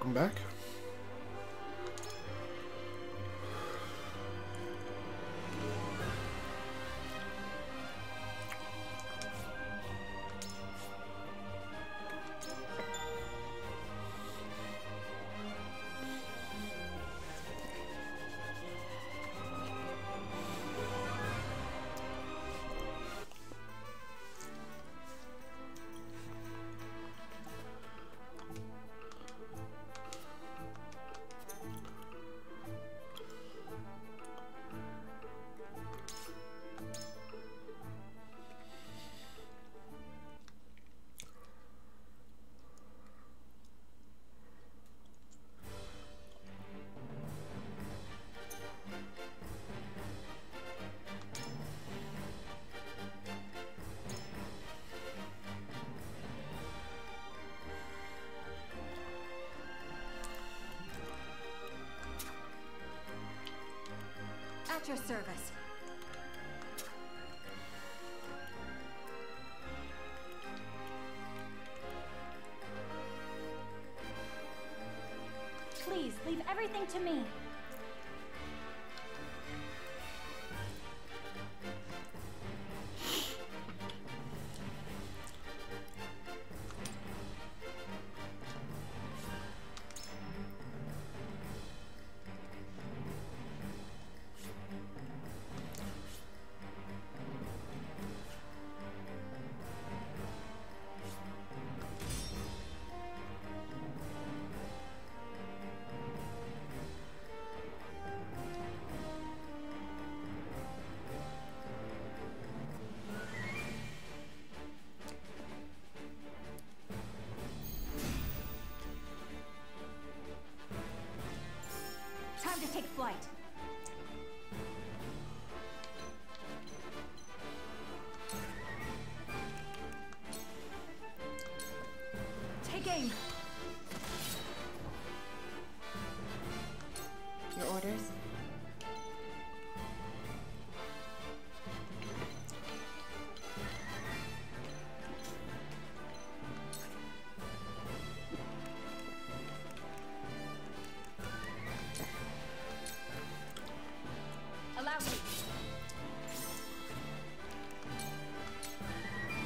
Welcome back. At your service. Please, leave everything to me. Time to take flight. Take aim. Your orders? Allow me.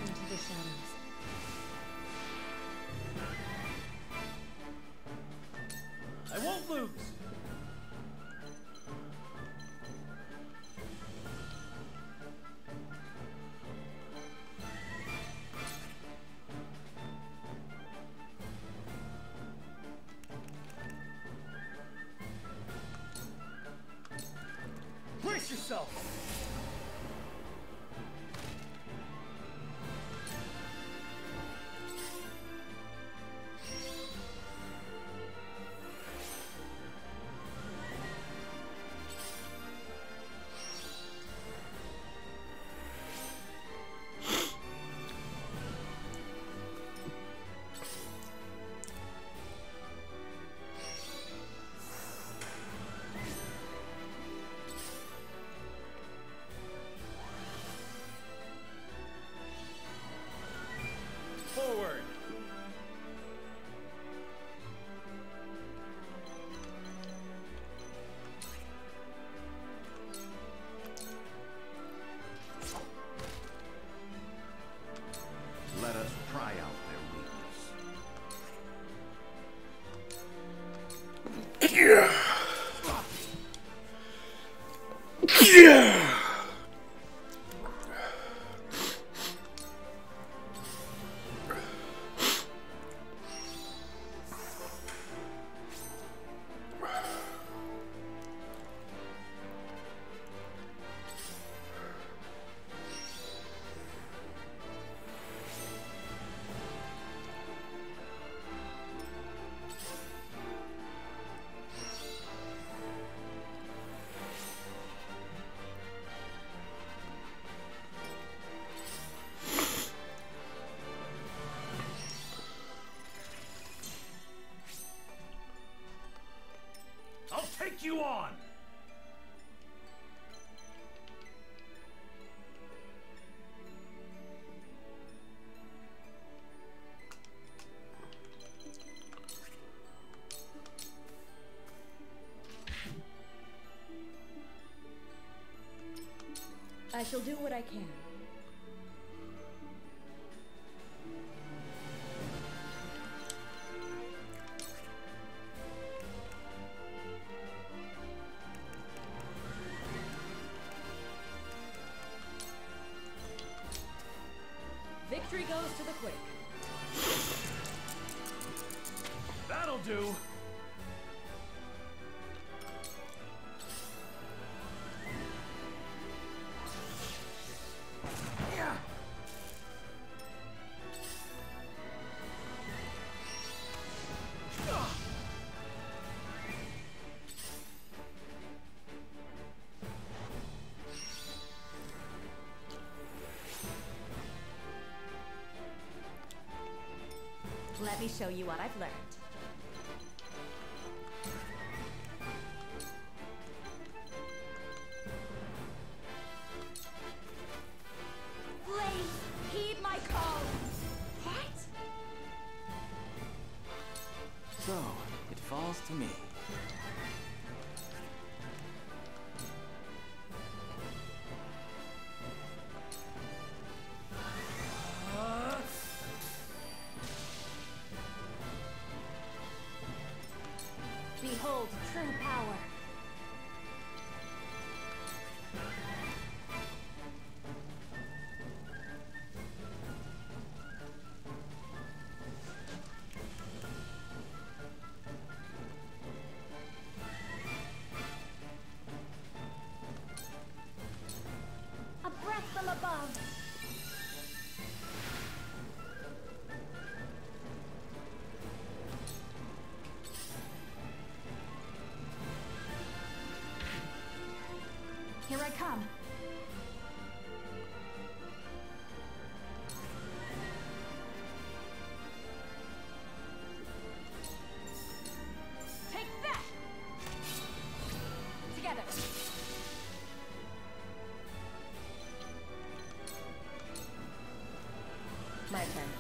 Into the shadows. I won't lose. Brace yourself. Forward. Let us try out their weakness. Yeah. Yeah. I shall do what I can. Victory goes to the quick. That'll do. Let me show you what I've learned. Please, heed my call. What? So, it falls to me. Behold true power. A breath from above. Here I come. Take that! Together. My turn.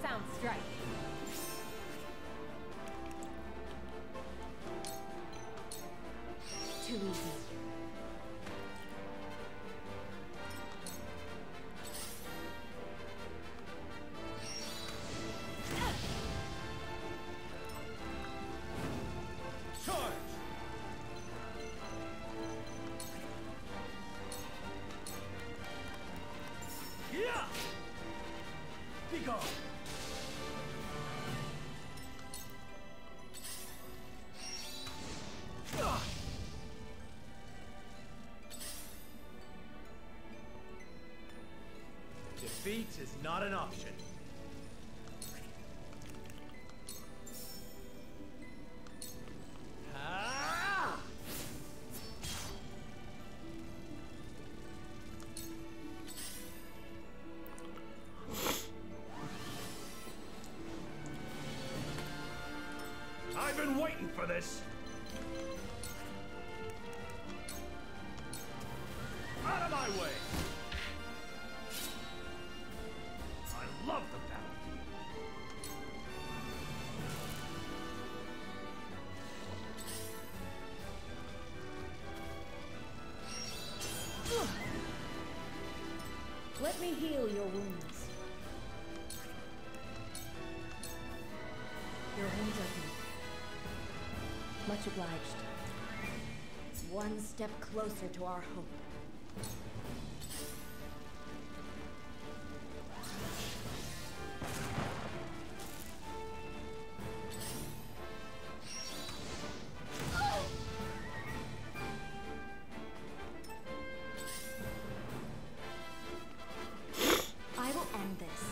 Sound strike. Too easy. Charge! Yeah! Be gone! Defeat is not an option. Ah! I've been waiting for this. Out of my way. I love the battlefield. Let me heal your wounds. Your wounds are healed. Much obliged. One step closer to our hope. I will end this.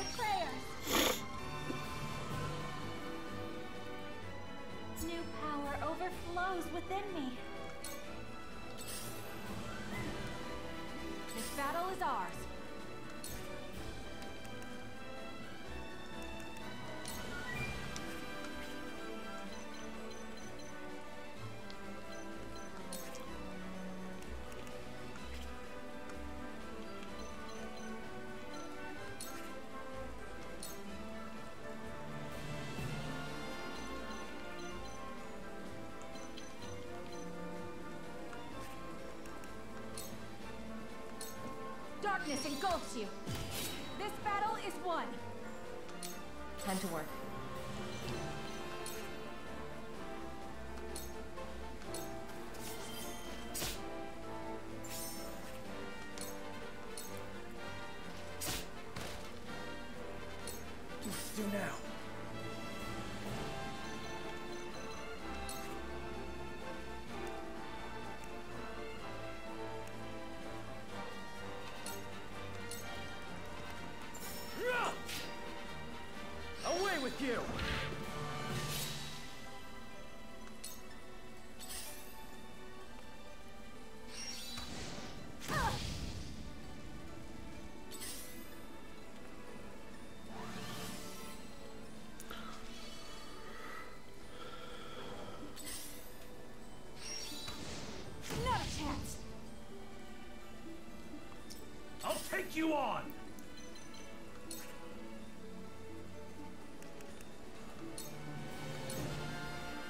my prayers. New power overflows within me. This battle is ours. Darkness engulfs you. This battle is won. Time to work. Let's do now. Away with you! Not a chance. I'll take you on!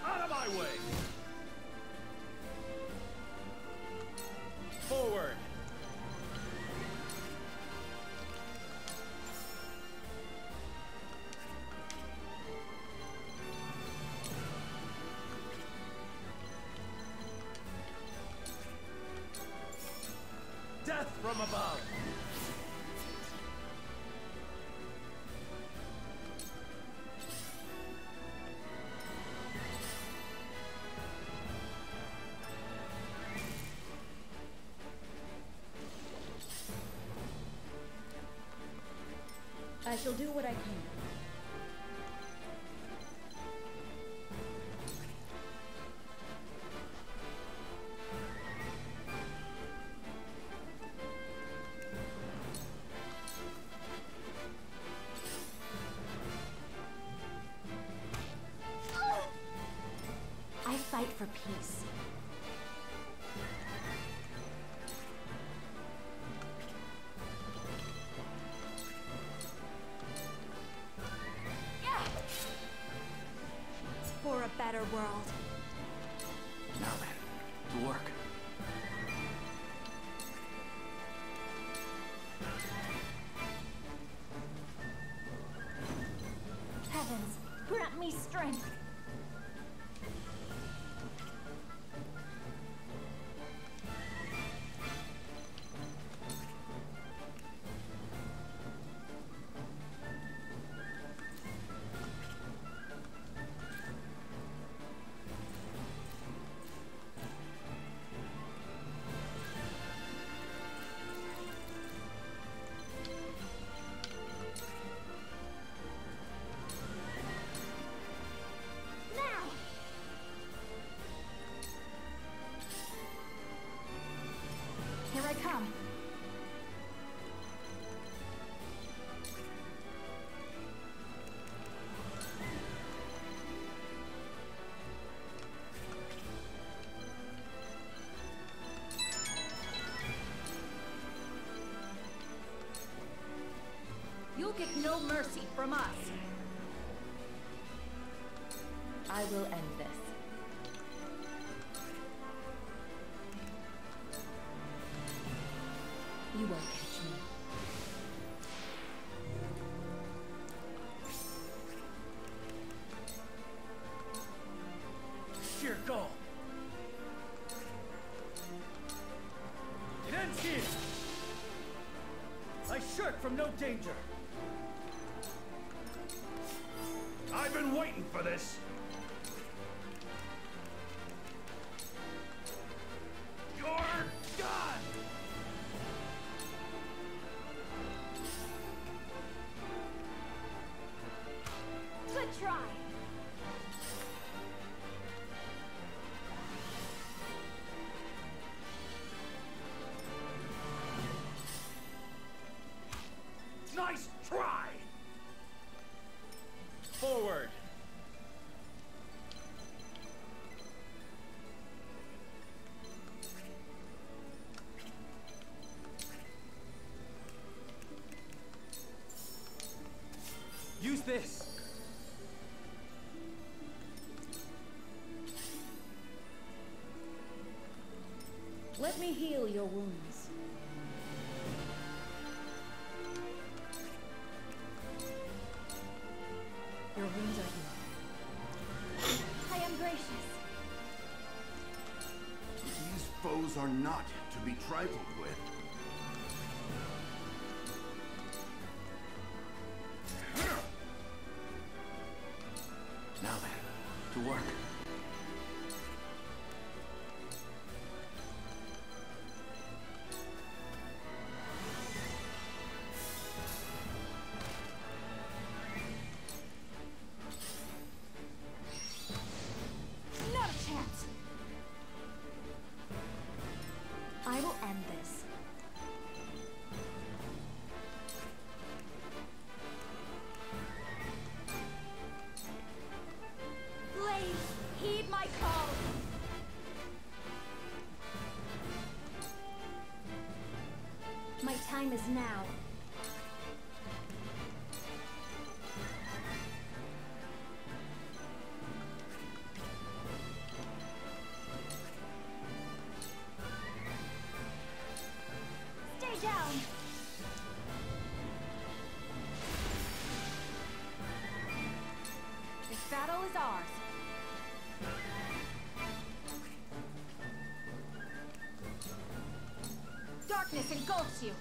Out of my way! Forward! Death from above! I shall do what I can. I fight for peace. For a better world. Now then, to work. Heavens, grant me strength. Here I come. You'll get no mercy from us. I will end this. You won't catch me. Sheer goal. It ends here. I shirk from no danger. I've been waiting for this. You're done! Nice try! Forward! Use this! Let me heal your wounds. Your wounds are healed. I am gracious. These foes are not to be trifled with. Now then, to work. Not a chance. I will end this. Please, heed my call. My time is now. Stay down. This battle is ours. Darkness engulfs you.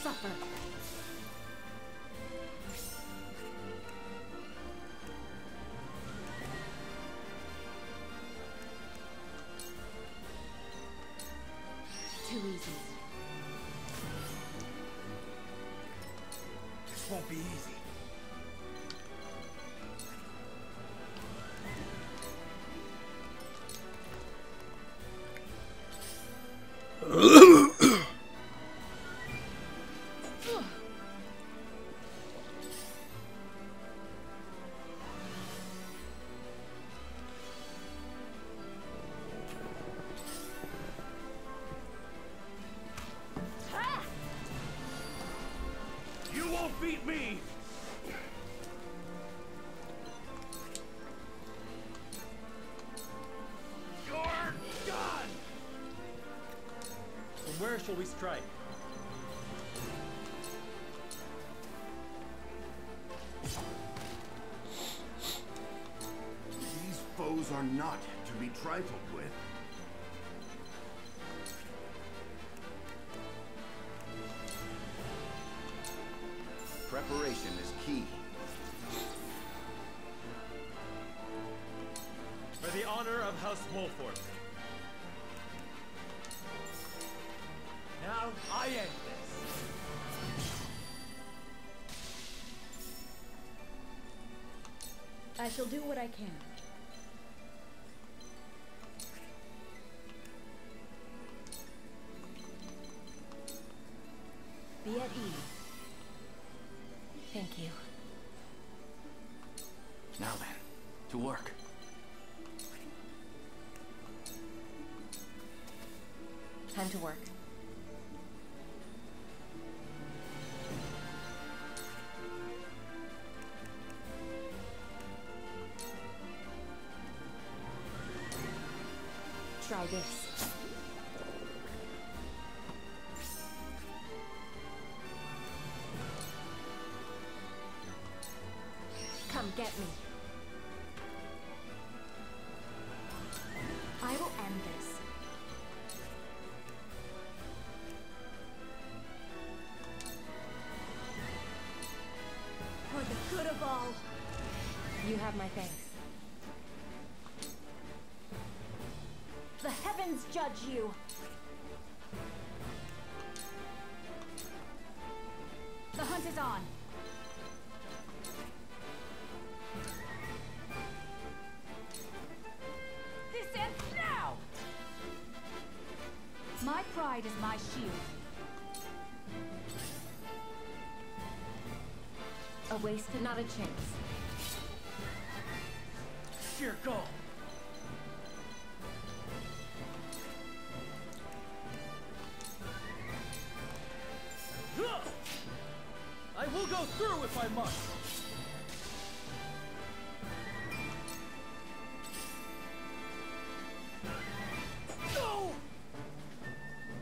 Suffer. Too easy. This won't be easy. You won't beat me! You're done! From where shall we strike? These foes are not to be trifled with. Preparation is key. For the honor of House Wolford. Now I end this. I shall do what I can. Be at ease. Thank you. Now then, to work. Time to work. Try this. Come get me. I will end this. For the good of all. You have my thanks. The heavens heavens judge you! The hunt is on. This ends now! My pride is my shield. A waste and not a chance. Sheer go. I will go through if I must. No!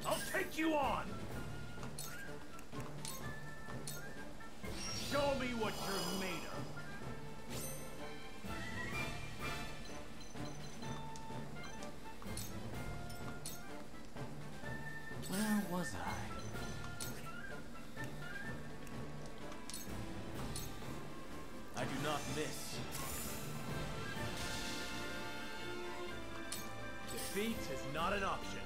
I'll take you on. Show me what you're made of. Where was I? I do not miss. Defeat is not an option.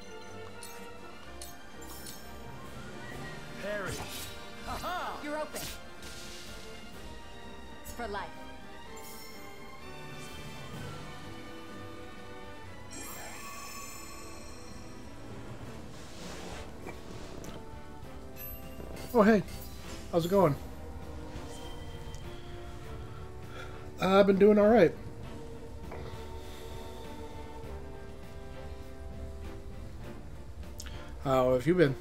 Parry. Ha-ha! You're open. For life. Oh, hey. How's it going? I've been doing all right. How have you been?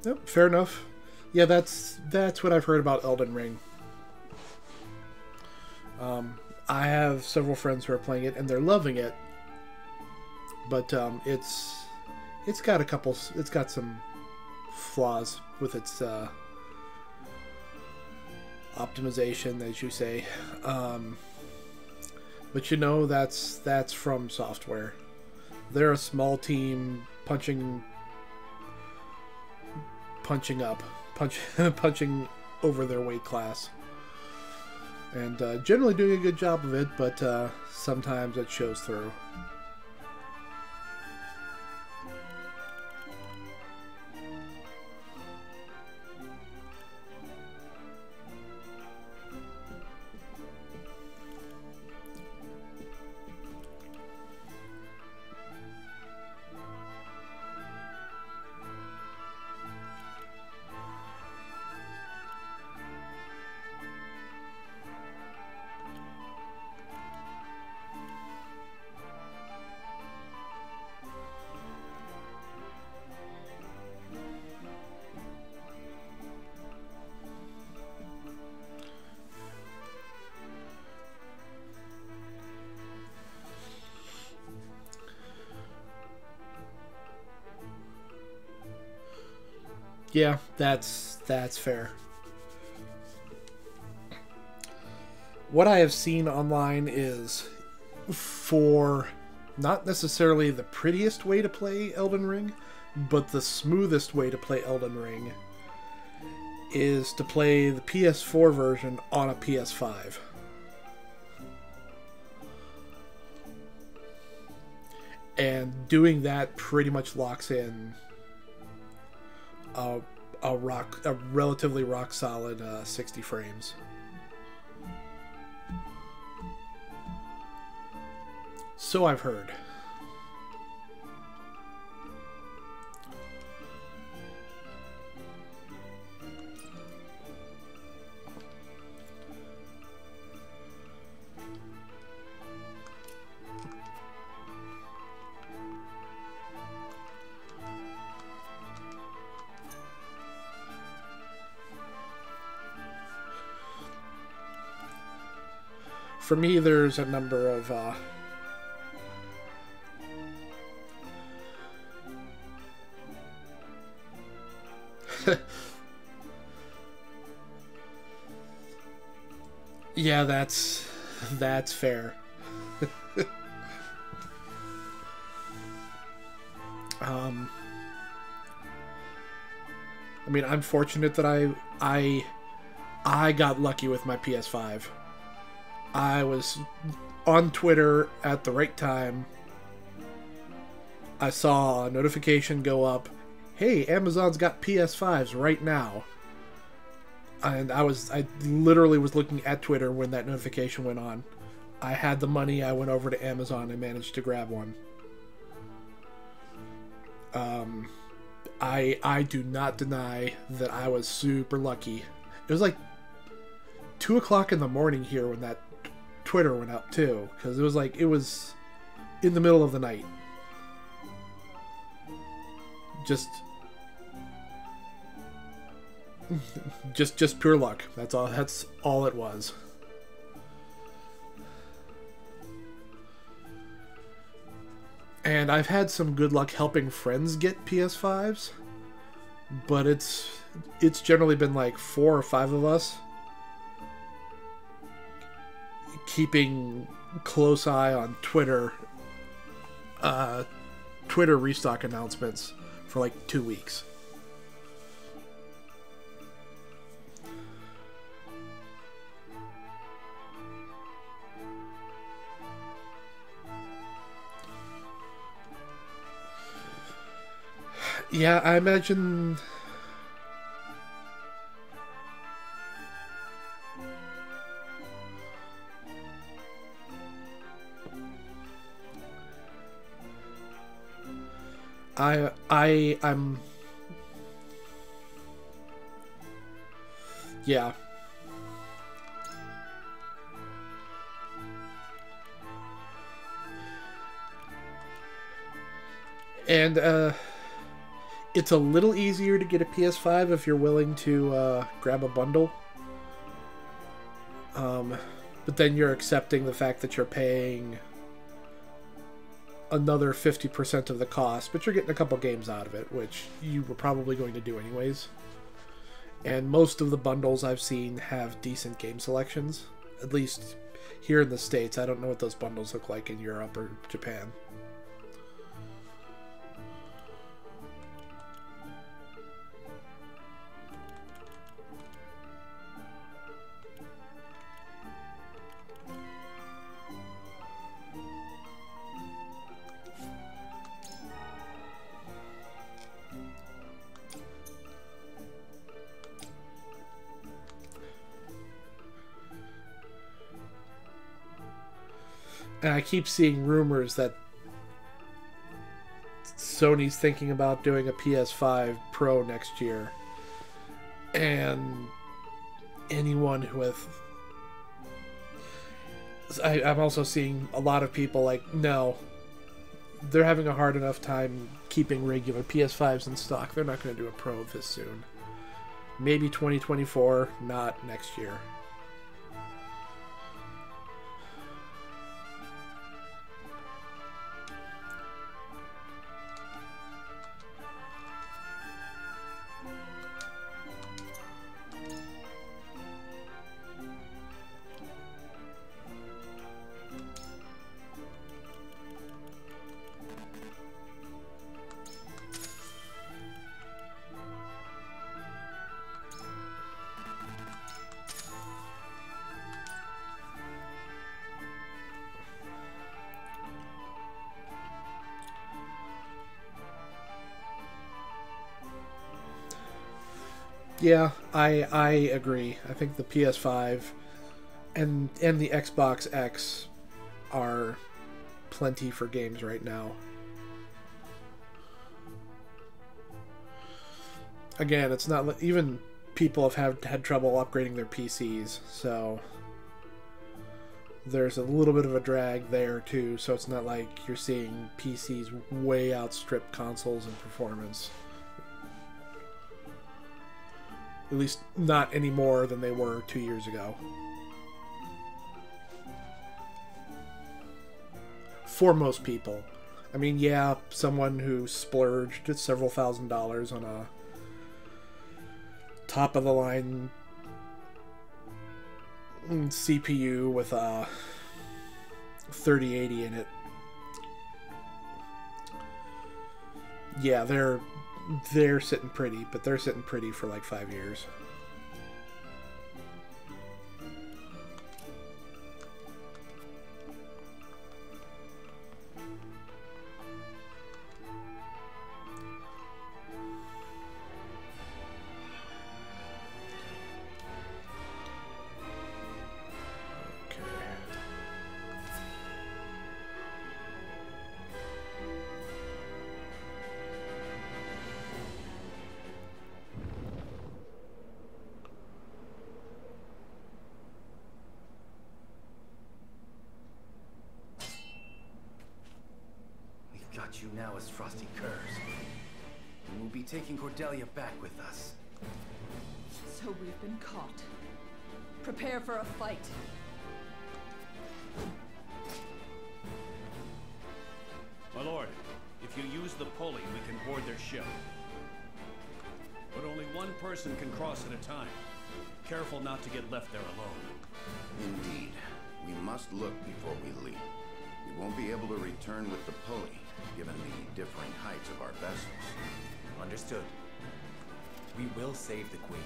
Yep, fair enough. Yeah, that's what I've heard about Elden Ring. I have several friends who are playing it and they're loving it, but it's got some flaws with its optimization, as you say. But you know, that's from software. They're a small team punching over their weight class, and generally doing a good job of it, but sometimes it shows through. Yeah, that's fair. What I have seen online is, for not necessarily the prettiest way to play Elden Ring, but the smoothest way to play Elden Ring is to play the PS4 version on a PS5. And doing that pretty much locks in a relatively rock solid 60 frames. So I've heard. For me, there's a number of yeah, that's fair. I mean, I'm fortunate that I got lucky with my PS5. I was on Twitter at the right time. I saw a notification go up, "Hey, Amazon's got PS5s right now." And I literally was looking at Twitter when that notification went on. I had the money, I went over to Amazon and managed to grab one. I do not deny that I was super lucky. It was like 2 o'clock in the morning here when that Twitter went out too, because it was in the middle of the night. Just pure luck. That's all it was. And I've had some good luck helping friends get PS5s, but it's generally been like 4 or 5 of us keeping close eye on Twitter restock announcements for like 2 weeks. Yeah, I imagine I'm yeah. And it's a little easier to get a PS5 if you're willing to grab a bundle. But then you're accepting the fact that you're paying another 50% of the cost, but you're getting a couple games out of it, which you were probably going to do anyways. And most of the bundles I've seen have decent game selections, at least here in the States. I don't know what those bundles look like in Europe or Japan. And I keep seeing rumors that Sony's thinking about doing a PS5 Pro next year. And anyone with... I'm also seeing a lot of people like, no, they're having a hard enough time keeping regular PS5s in stock. They're not going to do a Pro this soon. Maybe 2024, not next year. Yeah, I agree. I think the PS5 and the Xbox X are plenty for games right now. Again, it's not even people have had trouble upgrading their PCs, so there's a little bit of a drag there too. So it's not like you're seeing PCs way outstrip consoles in performance. At least not any more than they were 2 years ago. for most people. I mean, yeah, someone who splurged several $1,000s on a top-of-the-line CPU with a 3080 in it. Yeah, they're sitting pretty, but they're sitting pretty for like 5 years. You now as Frosty Curse. And we'll be taking Codelia back with us. So we've been caught. Prepare for a fight. My lord, if you use the pulley, we can board their ship. But only one person can cross at a time. Careful not to get left there alone. Indeed. We must look before we leap. We won't be able to return with the pulley, given the differing heights of our vessels. Understood. We will save the Queen.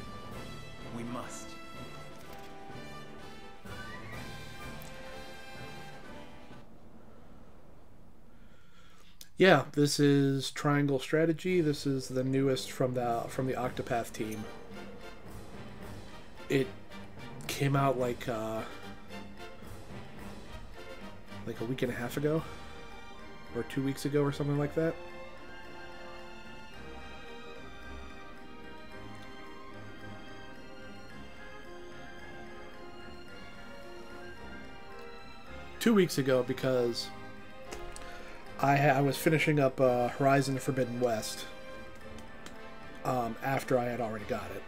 We must. Yeah, this is Triangle Strategy. This is the newest from the Octopath team. It came out like a week and a half ago, or 2 weeks ago, or something like that. Two weeks ago, because I was finishing up Horizon Forbidden West after I had already got it.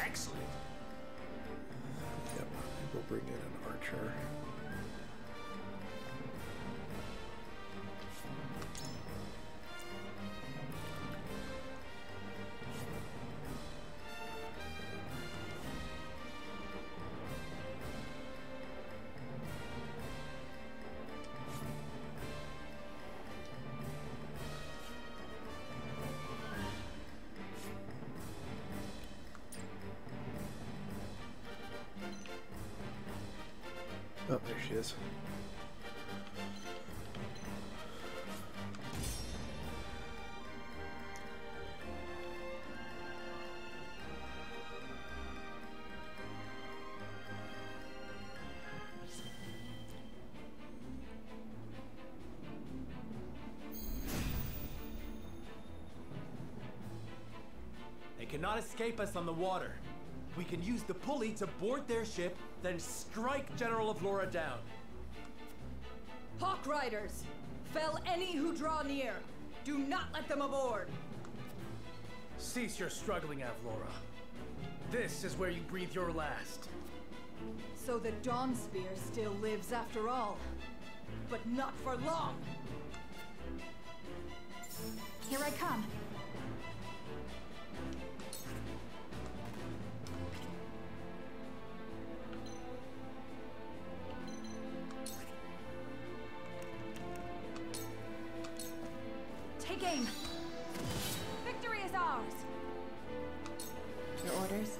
Excellent. Yep, we'll bring in an archer. Oh, there she is. They cannot escape us on the water. We can use the pulley to board their ship, then strike General Avlora down. Hawk Riders! Fell any who draw near. Do not let them aboard. Cease your struggling, Avlora. This is where you breathe your last. So the Dawn Spear still lives after all. But not for long. Here I come. Take aim. Victory is ours. Your orders?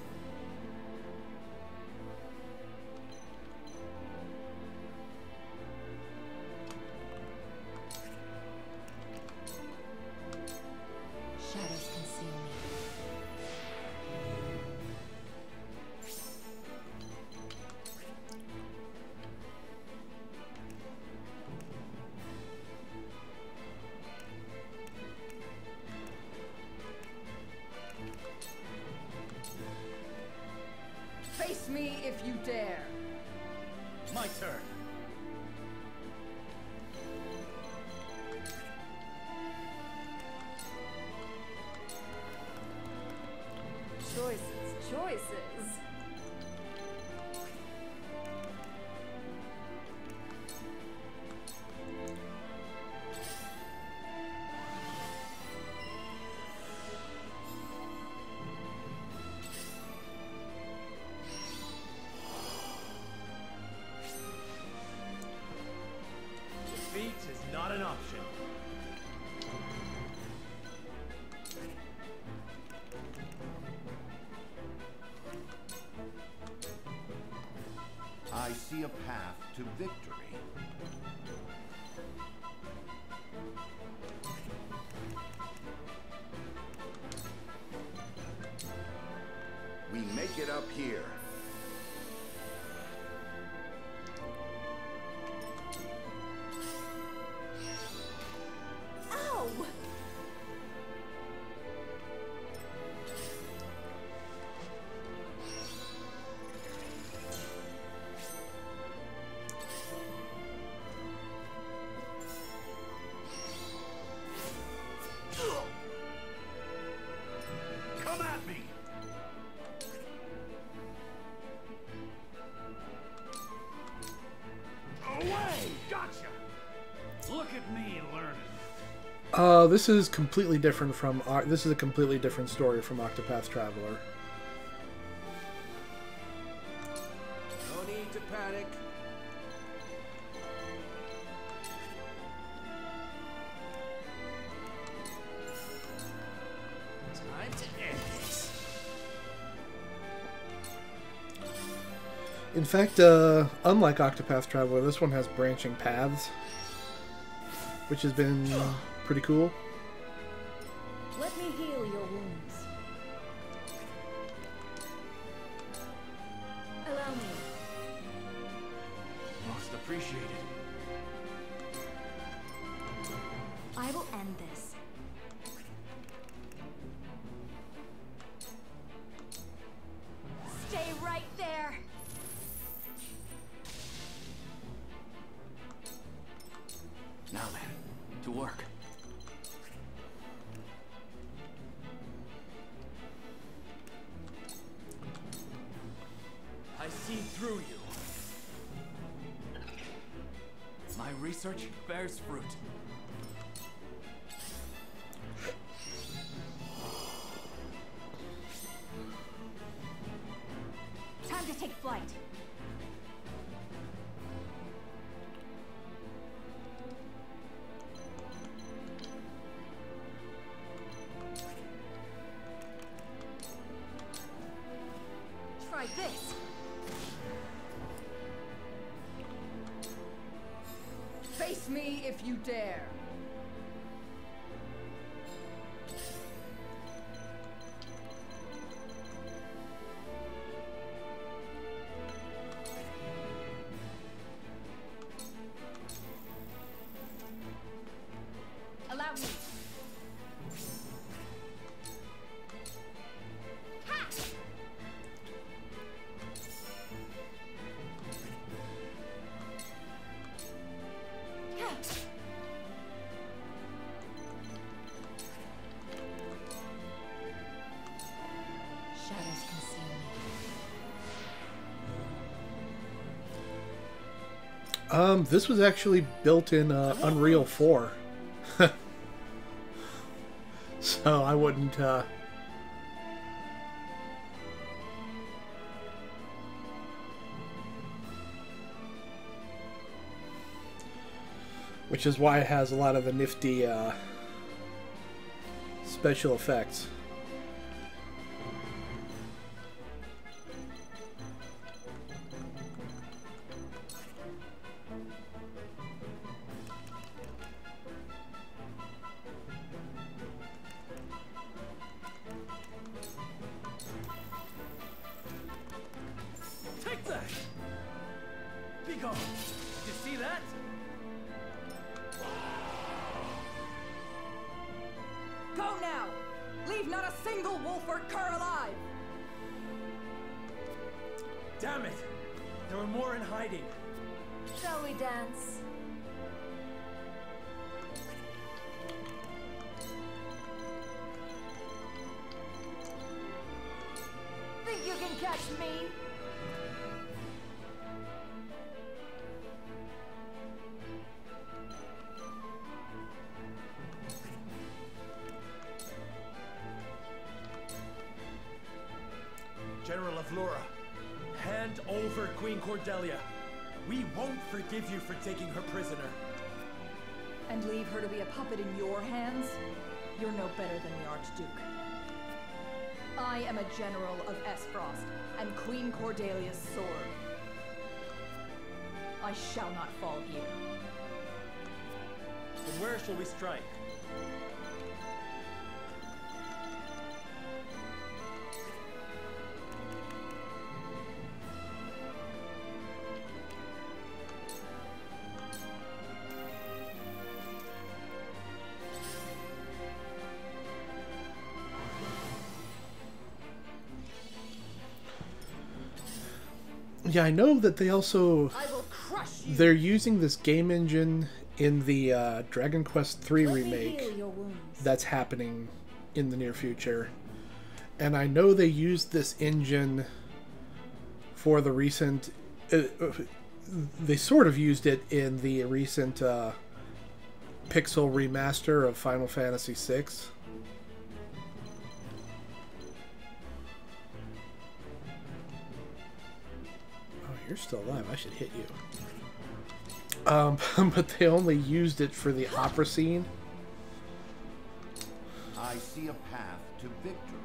Shadows conceal me. choices. Defeat is not an option. I see a path to victory. We make it up here. Ow! Come at me! Away! Gotcha! Look at me learning. This is completely different from... this is a completely different story from Octopath Traveler. No need to panic. Time to end this. In fact, unlike Octopath Traveler, this one has branching paths, which has been pretty cool. Let me heal your wounds. Allow me. Most appreciated. I will end this. Stay right there. Now then, to work. I see through you. My research bears fruit. Time to take flight. Try this. Face me if you dare. Allow me. Ha! Shadows conceal me. This was actually built in Unreal 4. So I wouldn't, which is why it has a lot of the nifty, special effects. Take that! Be gone! Did you see that? Go now! Leave not a single wolf or cur alive! Damn it! There were more in hiding. Shall we dance? Think me? General Avlora, hand over Queen Codelia. We won't forgive you for taking her prisoner. And leave her to be a puppet in your hands? You're no better than the Archduke. I am a general of Aesfrost, and Queen Cordelia's sword. I shall not fall here. Then where shall we strike? Yeah, I know that they also... I will crush you. They're using this game engine in the Dragon Quest III Let me remake heal your wounds. that's happening in the near future. And I know they used this engine for the recent... they sort of used it in the recent Pixel remaster of Final Fantasy VI. You're still alive. I should hit you. But they only used it for the opera scene. I see a path to victory.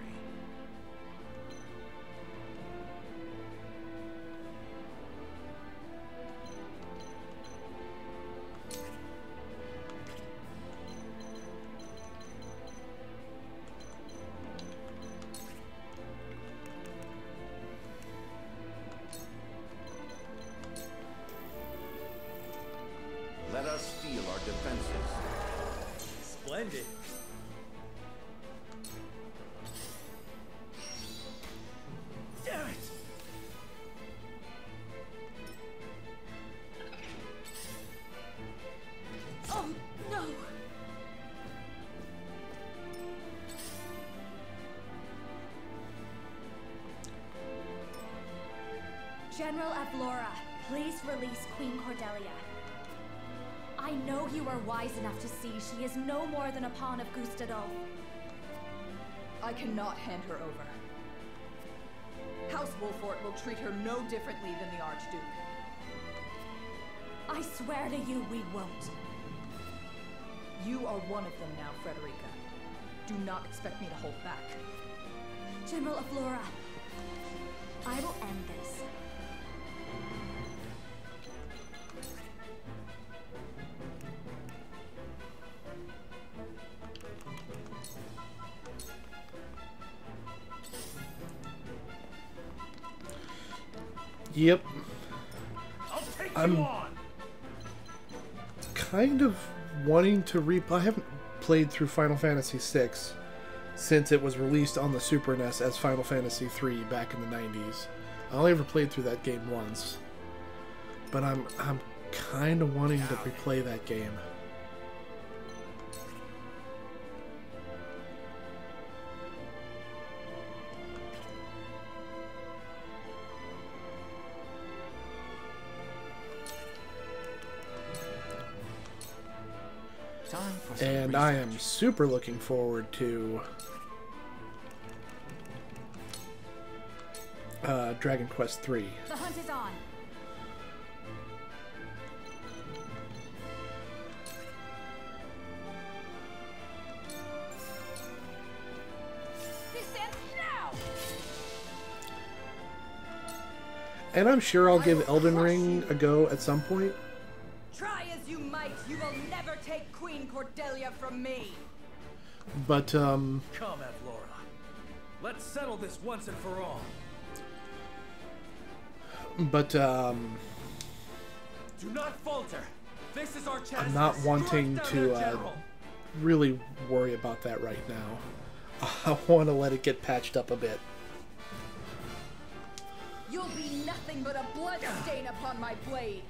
Let us steel our defenses. Splendid. Damn it! Oh, no! General Avlora, please release Queen Codelia. I know you are wise enough to see she is no more than a pawn of Gustadolf. I cannot hand her over. House Wolfort will treat her no differently than the Archduke. I swear to you we won't. You are one of them now, Frederica. Do not expect me to hold back. General Avlora, I will end this. Yep. I'll take I'm you on. kind of wanting to I haven't played through Final Fantasy VI since it was released on the Super NES as Final Fantasy III back in the 90s. I only ever played through that game once. But I'm kind of wanting to replay that game. And I am super looking forward to Dragon Quest III. The hunt is on. Descend now! And I'm sure I'll give Elden Ring a go at some point. Try as you might, you will never take Queen Cordelia from me. But, Come, Avlora. Let's settle this once and for all. Do not falter. This is our chance. I'm not to wanting strike down to their general. really worry about that right now. I want to let it get patched up a bit. You'll be nothing but a blood stain upon my blade.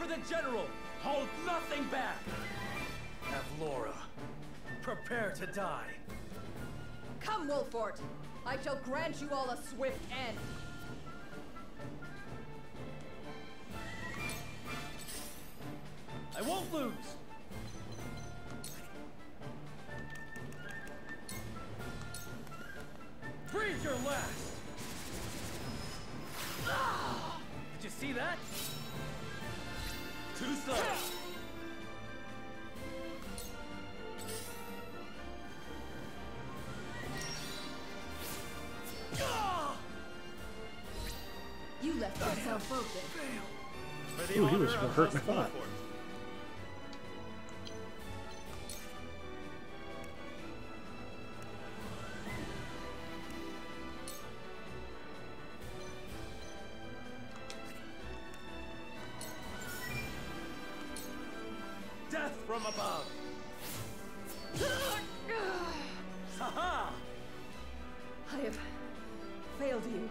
for the General! Hold nothing back! Avlora, prepare to die. Come, Wolfort! I shall grant you all a swift end! I won't lose! Breathe your last! Ah! Did you see that? Too slow! You left yourself open. For the Ooh, he honor was of more hurt than I House thought. Wolfort. Death from above! Ha-ha! I have failed you.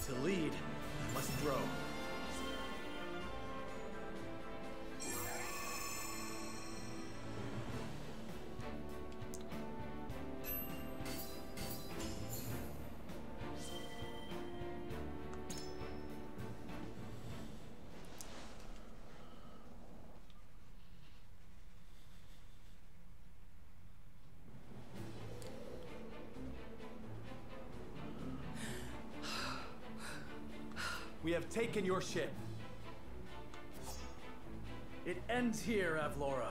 To lead, I must throw. We have taken your ship. It ends here, Avlora.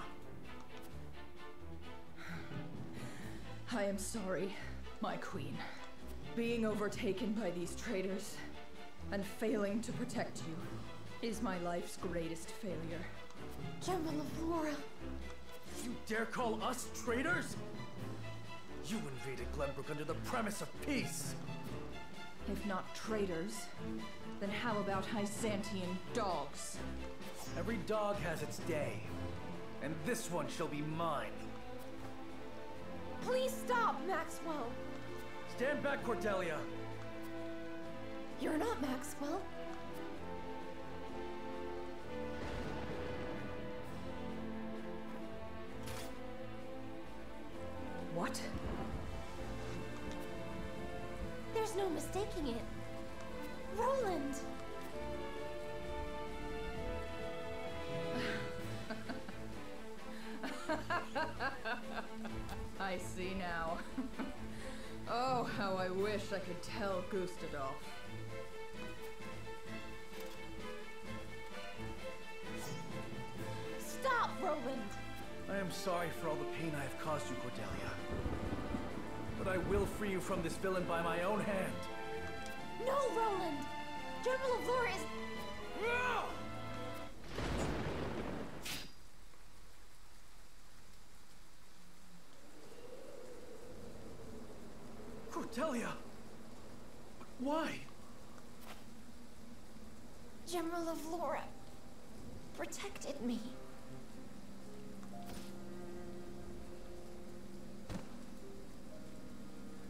I am sorry, my queen. Being overtaken by these traitors and failing to protect you is my life's greatest failure. General Avlora. You dare call us traitors? You invaded Glenbrook under the premise of peace. If not traitors, then how about Hyzantian dogs? Every dog has its day, and this one shall be mine. Please stop, Maxwell. Stand back, Codelia. You're not Maxwell. What? There's no mistaking it. Roland! I see now. Oh, how I wish I could tell Gustadolf. Stop, Roland! I am sorry for all the pain I have caused you, Codelia. But I will free you from this villain by my own hand. No, Roland! General Avlora is... Codelia! Why? General Avlora protected me.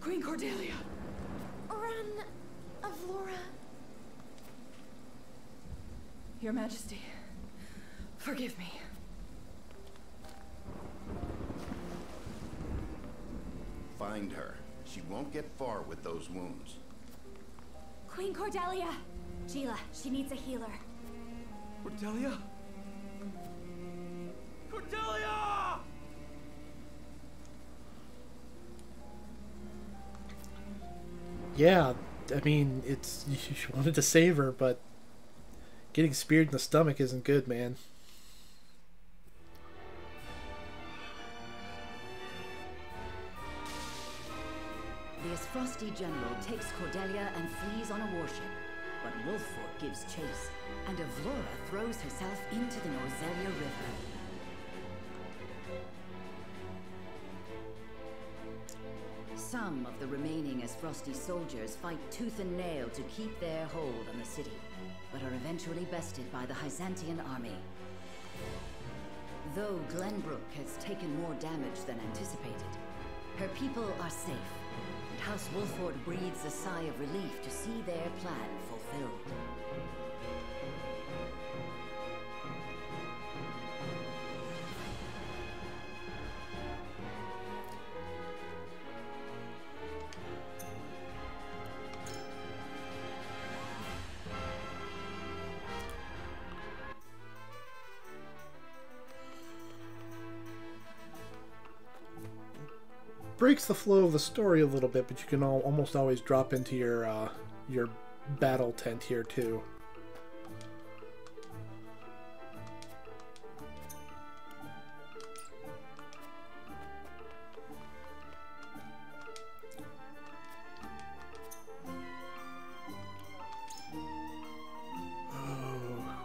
Queen Codelia! Roland and Avlora. Your Majesty, forgive me. Find her. She won't get far with those wounds. Queen Codelia! Sheila, she needs a healer. Codelia? Codelia! Yeah, I mean, it's you wanted to save her, but getting speared in the stomach isn't good, man. The Aesfrosti general takes Codelia and flees on a warship, but Wolfort gives chase, and Avlora throws herself into the Norzelia River. Some of the remaining Aesfrosti soldiers fight tooth and nail to keep their hold on the city, but are eventually bested by the Hyzantian army. Though Glenbrook has taken more damage than anticipated, her people are safe, and House Wolfort breathes a sigh of relief to see their plan fulfilled. breaks the flow of the story a little bit, but you can almost always drop into your battle tent here too.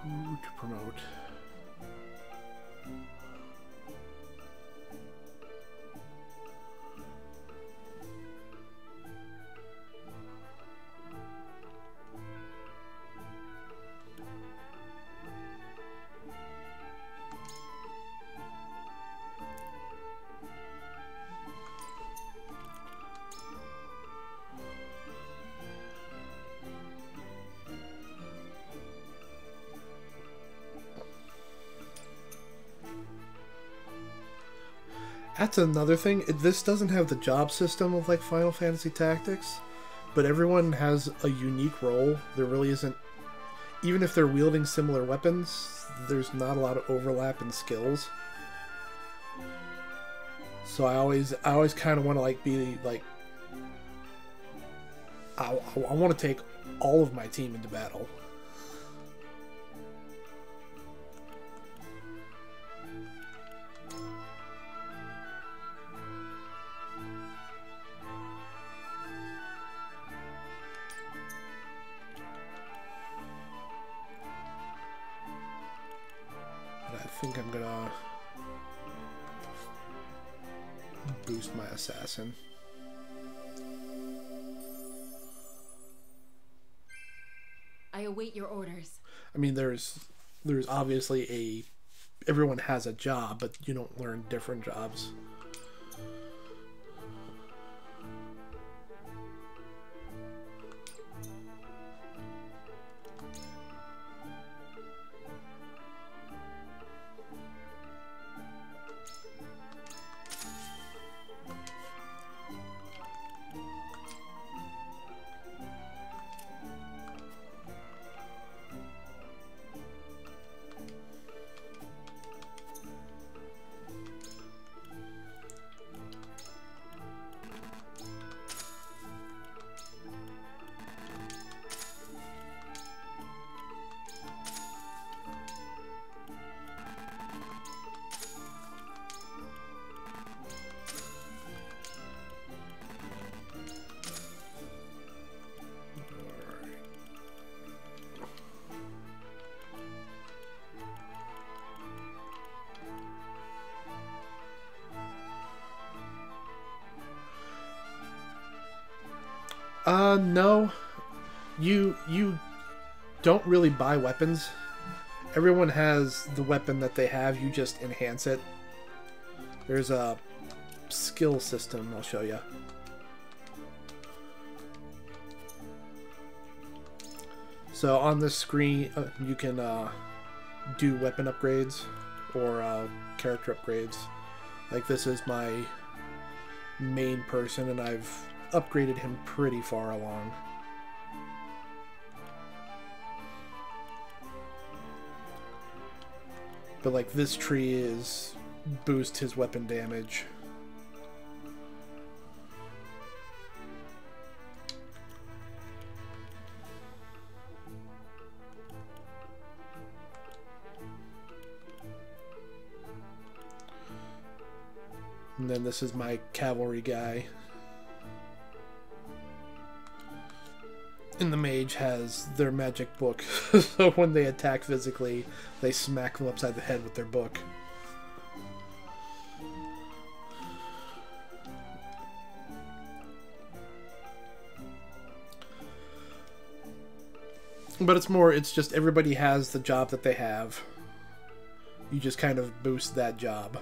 Who to promote? That's another thing. This doesn't have the job system of like Final Fantasy Tactics, but everyone has a unique role. There really isn't, even if they're wielding similar weapons, there's not a lot of overlap in skills. So I always kind of want to like be like, I want to take all of my team into battle. I think I'm gonna boost my assassin. I await your orders. I mean, there's obviously everyone has a job, but you don't learn different jobs. No. You don't really buy weapons. Everyone has the weapon that they have, you just enhance it. There's a skill system I'll show you. So on this screen, you can do weapon upgrades or character upgrades. Like this is my main person, and I've upgraded him pretty far along. But like this tree is boost his weapon damage. And then this is my cavalry guy. And the mage has their magic book, so when they attack physically, they smack them upside the head with their book. But it's just everybody has the job that they have. You just kind of boost that job.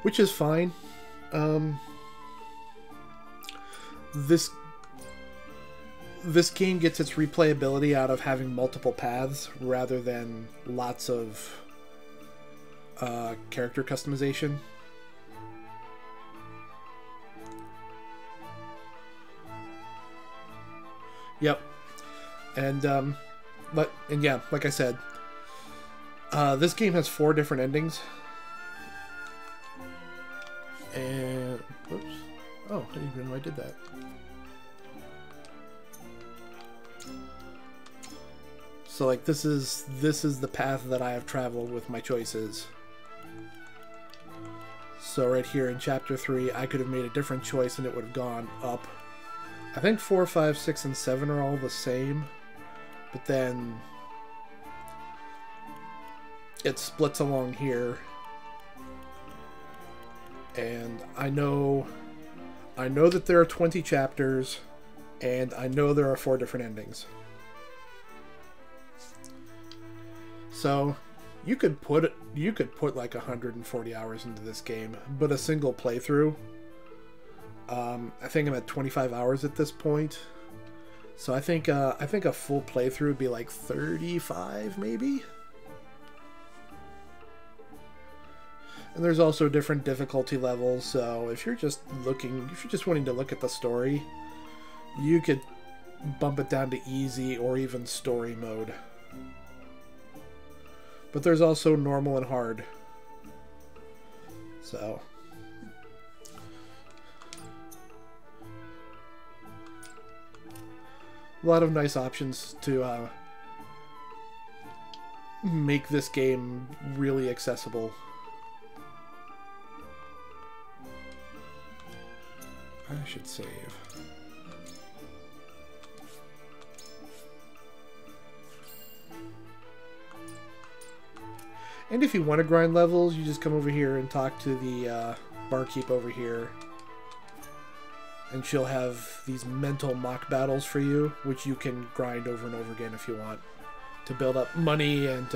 Which is fine. This game gets its replayability out of having multiple paths rather than lots of character customization. Yep. And yeah, like I said, This game has 4 different endings. And... Whoops. Oh, I didn't even know I did that. So, like, this is the path that I have traveled with my choices. So right here in Chapter 3, I could have made a different choice and it would have gone up. I think 4, 5, 6, and 7 are all the same. But then... it splits along here. And I know that there are 20 chapters, and I know there are 4 different endings. So, you could put like 140 hours into this game, but a single playthrough. I think I'm at 25 hours at this point. So I think a full playthrough would be like 35 maybe. And there's also different difficulty levels, so if you're just wanting to look at the story, you could bump it down to easy or even story mode. But there's also normal and hard. So a lot of nice options to make this game really accessible. I should save. And if you want to grind levels, you just come over here and talk to the barkeep over here. And she'll have these mental mock battles for you, which you can grind over and over again if you want. To build up money and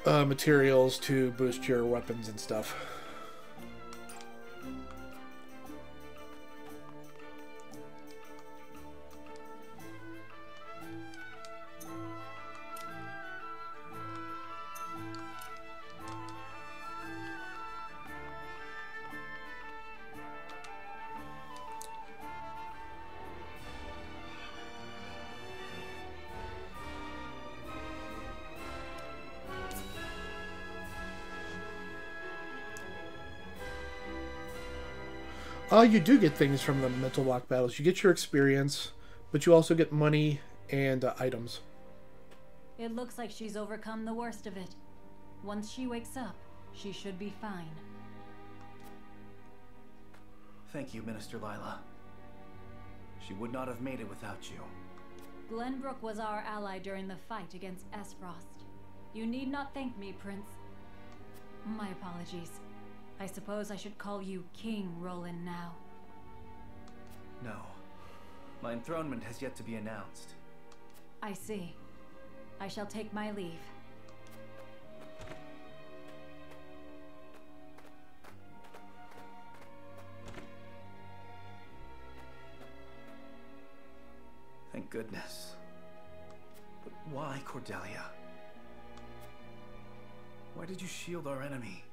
materials to boost your weapons and stuff. You do get things from the mental lock battles. You get your experience, but you also get money and items. It looks like she's overcome the worst of it. Once she wakes up, she should be fine. Thank you, Minister Lyla. She would not have made it without you. Glenbrook was our ally during the fight against Aesfrost. You need not thank me, Prince. My apologies. I suppose I should call you King Roland now. No. My enthronement has yet to be announced. I see. I shall take my leave. Thank goodness. But why, Codelia? Why did you shield our enemy?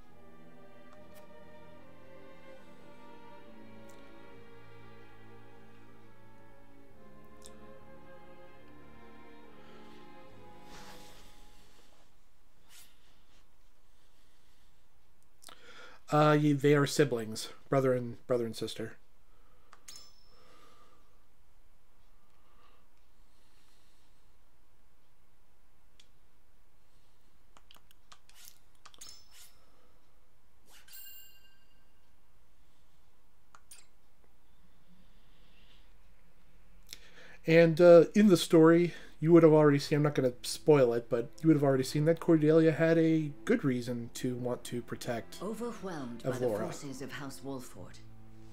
They are siblings, brother and sister. And in the story, you would have already seen, I'm not going to spoil it, but you would have already seen that Codelia had a good reason to want to protect Overwhelmed by the forces of House Wolford,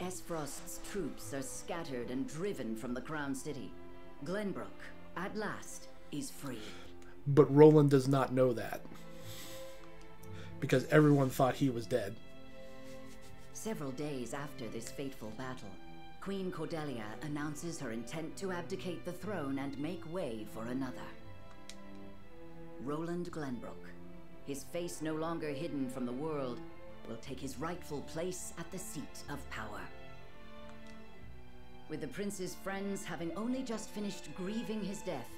Aesfrost's troops are scattered and driven from the Crown City. Glenbrook, at last, is free. But Roland does not know that, because everyone thought he was dead. Several days after this fateful battle, Queen Codelia announces her intent to abdicate the throne and make way for another. Roland Glenbrook, his face no longer hidden from the world, will take his rightful place at the seat of power. With the prince's friends having only just finished grieving his death,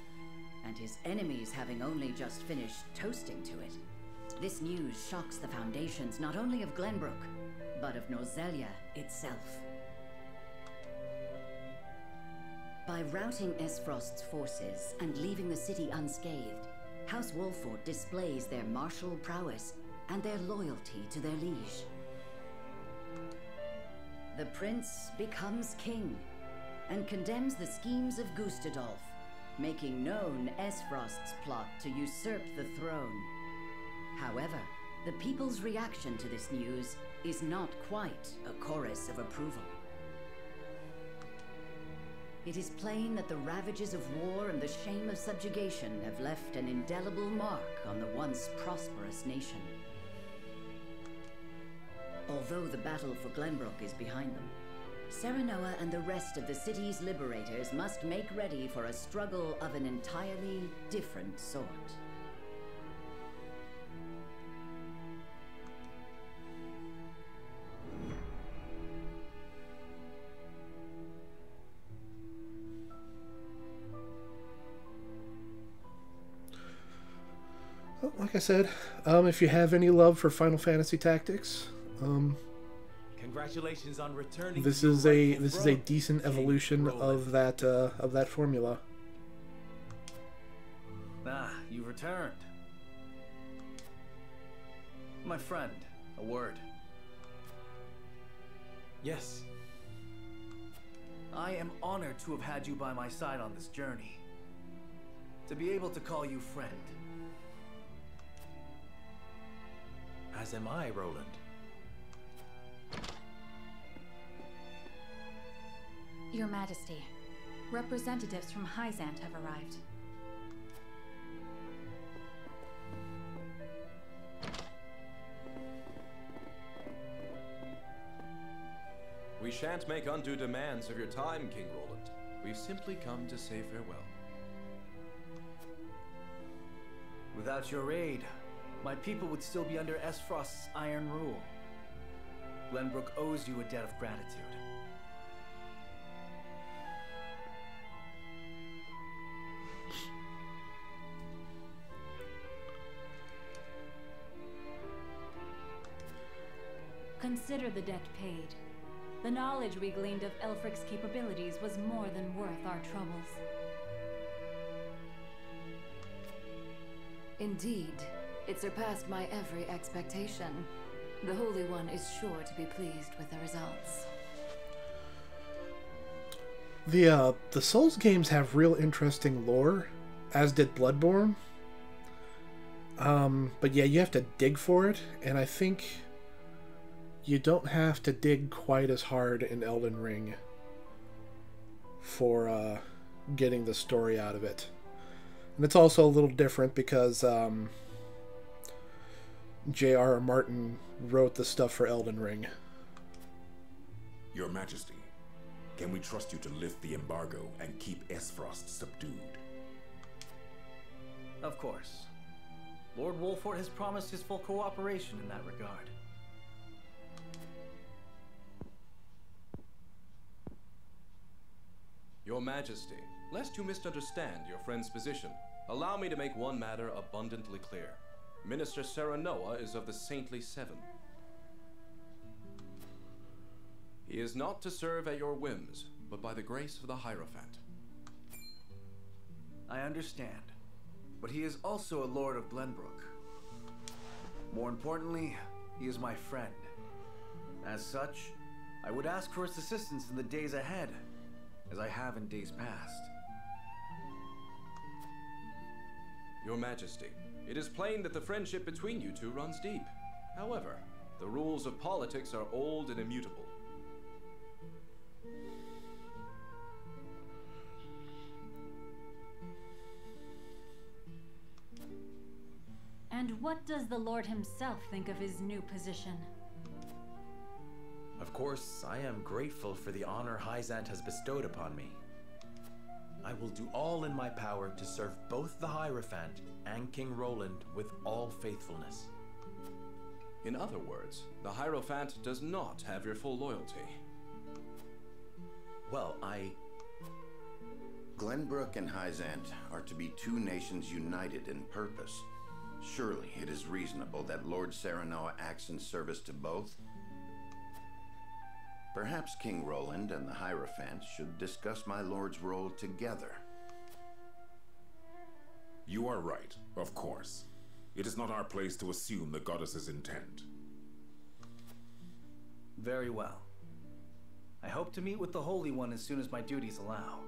and his enemies having only just finished toasting to it. This news shocks the foundations not only of Glenbrook, but of Nozelia itself. By routing Aesfrost's forces and leaving the city unscathed, House Wolford displays their martial prowess and their loyalty to their liege. The prince becomes king and condemns the schemes of Gustadolf, making known Aesfrost's plot to usurp the throne. However, the people's reaction to this news is not quite a chorus of approval. It is plain that the ravages of war and the shame of subjugation have left an indelible mark on the once prosperous nation. Although the battle for Glenbrook is behind them, Serenoa and the rest of the city's liberators must make ready for a struggle of an entirely different sort. Well, like I said, if you have any love for Final Fantasy Tactics, congratulations on returning. This is a decent evolution of that formula. Ah, you returned. My friend, a word. Yes. I am honored to have had you by my side on this journey. To be able to call you friend. As am I, Roland. Your Majesty, representatives from Hyzant have arrived. We shan't make undue demands of your time, King Roland. We've simply come to say farewell. Without your aid, my people would still be under Aesfrost's iron rule. Glenbrook owes you a debt of gratitude. Consider the debt paid. The knowledge we gleaned of Elfric's capabilities was more than worth our troubles. Indeed. It surpassed my every expectation. The Holy One is sure to be pleased with the results. The Souls games have real interesting lore, as did Bloodborne. But yeah, you have to dig for it, and I think you don't have to dig quite as hard in Elden Ring for getting the story out of it. And it's also a little different because J.R.R. Martin wrote the stuff for Elden Ring. Your Majesty, can we trust you to lift the embargo and keep Aesfrost subdued? Of course. Lord Wolford has promised his full cooperation in that regard. Your Majesty, lest you misunderstand your friend's position, allow me to make one matter abundantly clear. Minister Serenoa is of the Saintly Seven. He is not to serve at your whims, but by the grace of the Hierophant. I understand, but he is also a Lord of Glenbrook. More importantly, he is my friend. As such, I would ask for his assistance in the days ahead, as I have in days past. Your Majesty, it is plain that the friendship between you two runs deep. However, the rules of politics are old and immutable. And what does the Lord himself think of his new position? Of course, I am grateful for the honor Hyzant has bestowed upon me. I will do all in my power to serve both the Hierophant and King Roland with all faithfulness. In other words, the Hierophant does not have your full loyalty. Well, Glenbrook and Hyzant are to be two nations united in purpose. Surely it is reasonable that Lord Serenoa acts in service to both? Perhaps King Roland and the Hierophant should discuss my lord's role together. You are right, of course. It is not our place to assume the goddess's intent. Very well. I hope to meet with the Holy One as soon as my duties allow.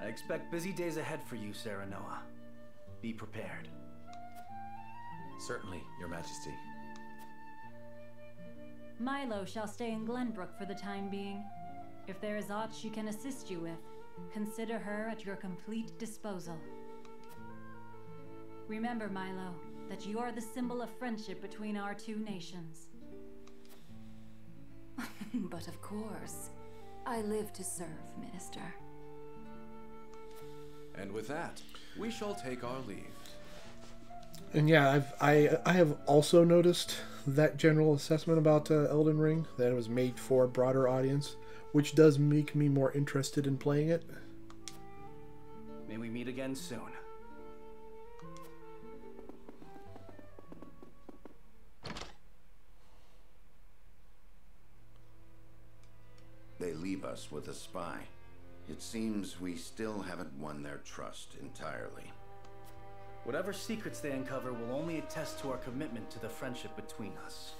I expect busy days ahead for you, Serenoa. Be prepared. Certainly, Your Majesty. Milo shall stay in Glenbrook for the time being. If there is aught she can assist you with, consider her at your complete disposal. Remember, Milo, that you are the symbol of friendship between our two nations. But of course, I live to serve, Minister. And with that, we shall take our leave. And yeah, I have also noticed that general assessment about Elden Ring, that it was made for a broader audience, which does make me more interested in playing it. May we meet again soon. They leave us with a spy. It seems we still haven't won their trust entirely. Whatever secrets they uncover will only attest to our commitment to the friendship between us.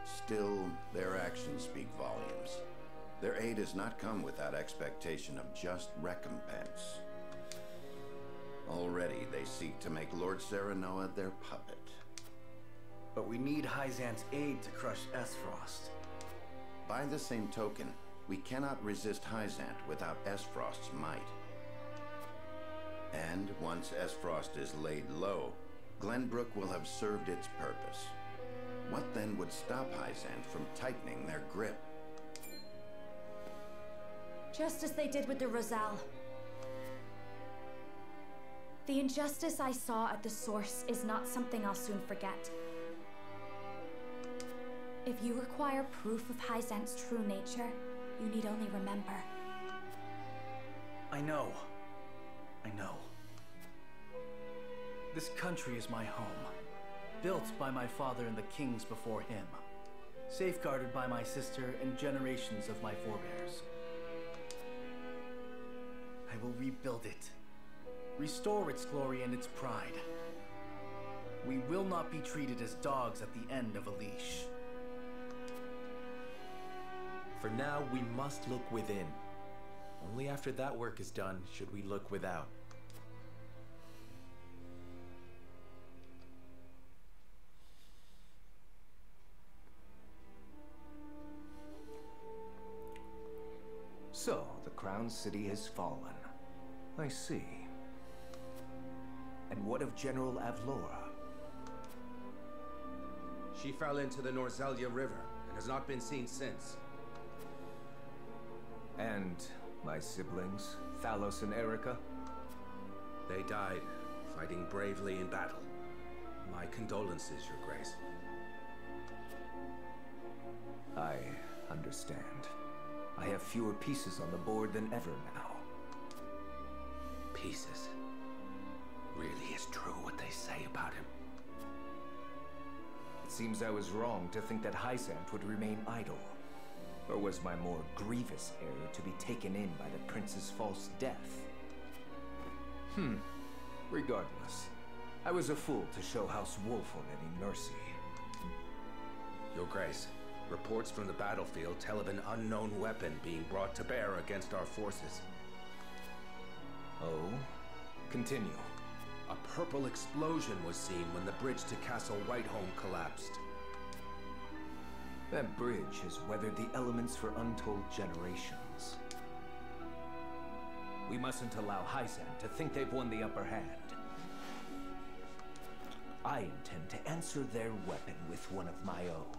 Still, their actions speak volumes. Their aid has not come without expectation of just recompense. Already they seek to make Lord Serenoa their puppet. But we need Hyzant's aid to crush Aesfrost. By the same token, we cannot resist Hyzant without Aesfrost's might. And once Aesfrost is laid low, Glenbrook will have served its purpose. What then would stop Hyzant from tightening their grip? Just as they did with the Rosal. The injustice I saw at the source is not something I'll soon forget. If you require proof of Hyzant's true nature, you need only remember. I know. This country is my home, built by my father and the kings before him, safeguarded by my sister and generations of my forebears. I will rebuild it, restore its glory and its pride. We will not be treated as dogs at the end of a leash. For now, we must look within. Only after that work is done should we look without. So, the Crown City has fallen. I see. And what of General Avlora? She fell into the Norzelia River and has not been seen since. And my siblings, Thalos and Erica? They died, fighting bravely in battle. My condolences, Your Grace. I understand. I have fewer pieces on the board than ever now. Pieces? Really is true what they say about him? It seems I was wrong to think that Hyzant would remain idle. Or was my more grievous error to be taken in by the prince's false death? Regardless, I was a fool to show House Wolford any mercy. Your Grace, reports from the battlefield tell of an unknown weapon being brought to bear against our forces. Oh? Continue. A purple explosion was seen when the bridge to Castle Whiteholm collapsed. That bridge has weathered the elements for untold generations. We mustn't allow Hyzant to think they've won the upper hand. I intend to answer their weapon with one of my own.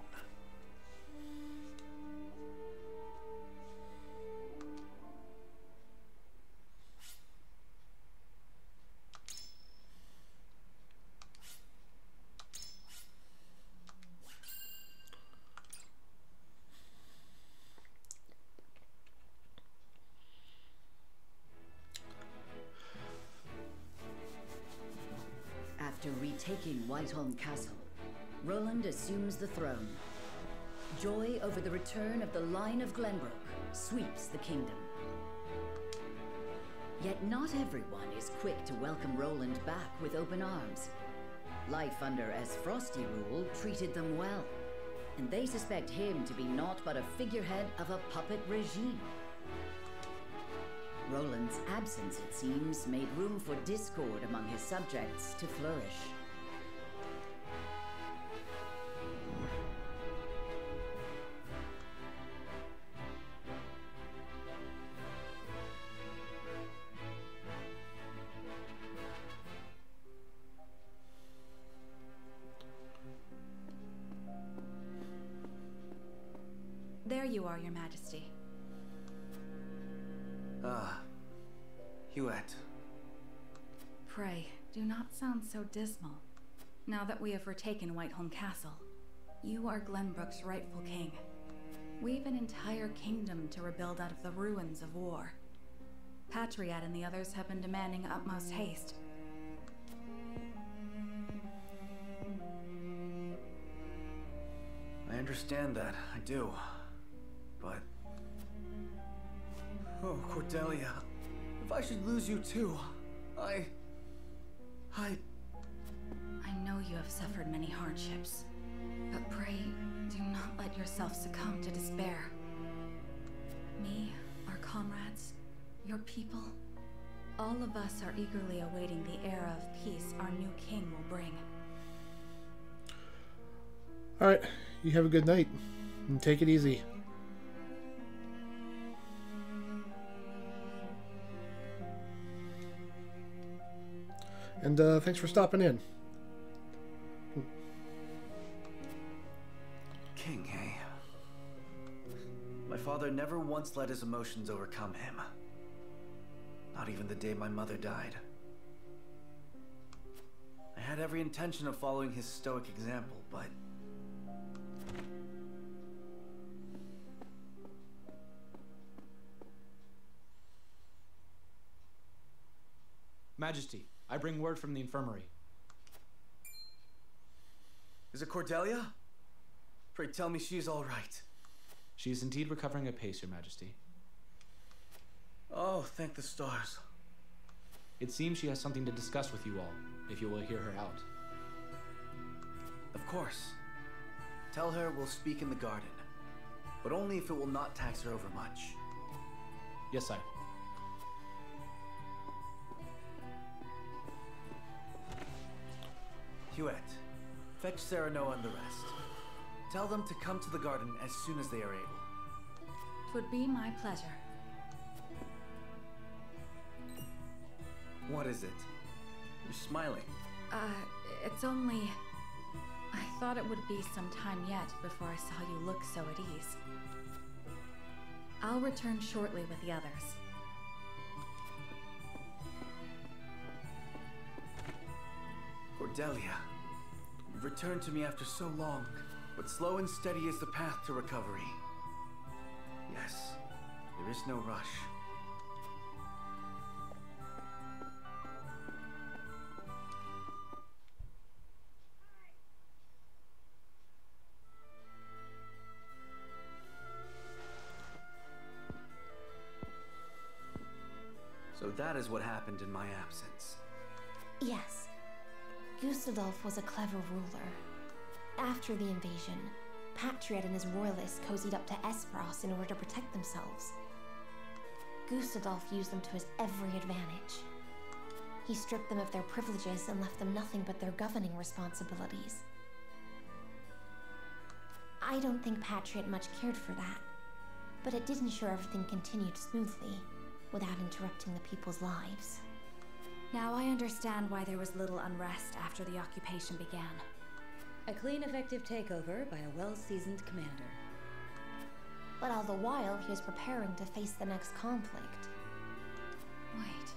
After retaking Whiteholm Castle, Roland assumes the throne. Joy over the return of the line of Glenbrook sweeps the kingdom. Yet not everyone is quick to welcome Roland back with open arms. Life under Aesfrosti rule treated them well, and they suspect him to be naught but a figurehead of a puppet regime. Roland's absence, it seems, made room for discord among his subjects to flourish. There you are, Your Majesty. Huet. Pray, do not sound so dismal. Now that we have retaken Whiteholm Castle, you are Glenbrook's rightful king. We've an entire kingdom to rebuild out of the ruins of war. Patriot and the others have been demanding utmost haste. I understand that, I do. But... oh, Codelia. If I should lose you too, I know you have suffered many hardships, but pray, do not let yourself succumb to despair. Me, our comrades, your people, all of us are eagerly awaiting the era of peace our new king will bring. Alright, you have a good night, and take it easy. And thanks for stopping in. King, eh? My father never once let his emotions overcome him. Not even the day my mother died. I had every intention of following his stoic example, but... Majesty, I bring word from the infirmary. Is it Codelia? Pray tell me she is all right. She is indeed recovering apace, Your Majesty. Oh, thank the stars. It seems she has something to discuss with you all, if you will hear her out. Of course. Tell her we'll speak in the garden, but only if it will not tax her over much. Yes, sire. Huet, fetch Serenoa and the rest. Tell them to come to the garden as soon as they are able. 'Twould be my pleasure. What is it? You're smiling. It's only... I thought it would be some time yet before I saw you look so at ease. I'll return shortly with the others. Codelia, you've returned to me after so long, but slow and steady is the path to recovery. Yes, there is no rush. So that is what happened in my absence. Yes. Gustadolf was a clever ruler. After the invasion, Patriot and his royalists cozied up to Aesfrost in order to protect themselves. Gustadolf used them to his every advantage. He stripped them of their privileges and left them nothing but their governing responsibilities. I don't think Patriot much cared for that, but it did ensure everything continued smoothly, without interrupting the people's lives. Now I understand why there was little unrest after the occupation began. A clean, effective takeover by a well-seasoned commander. But all the while, he was preparing to face the next conflict. Wait,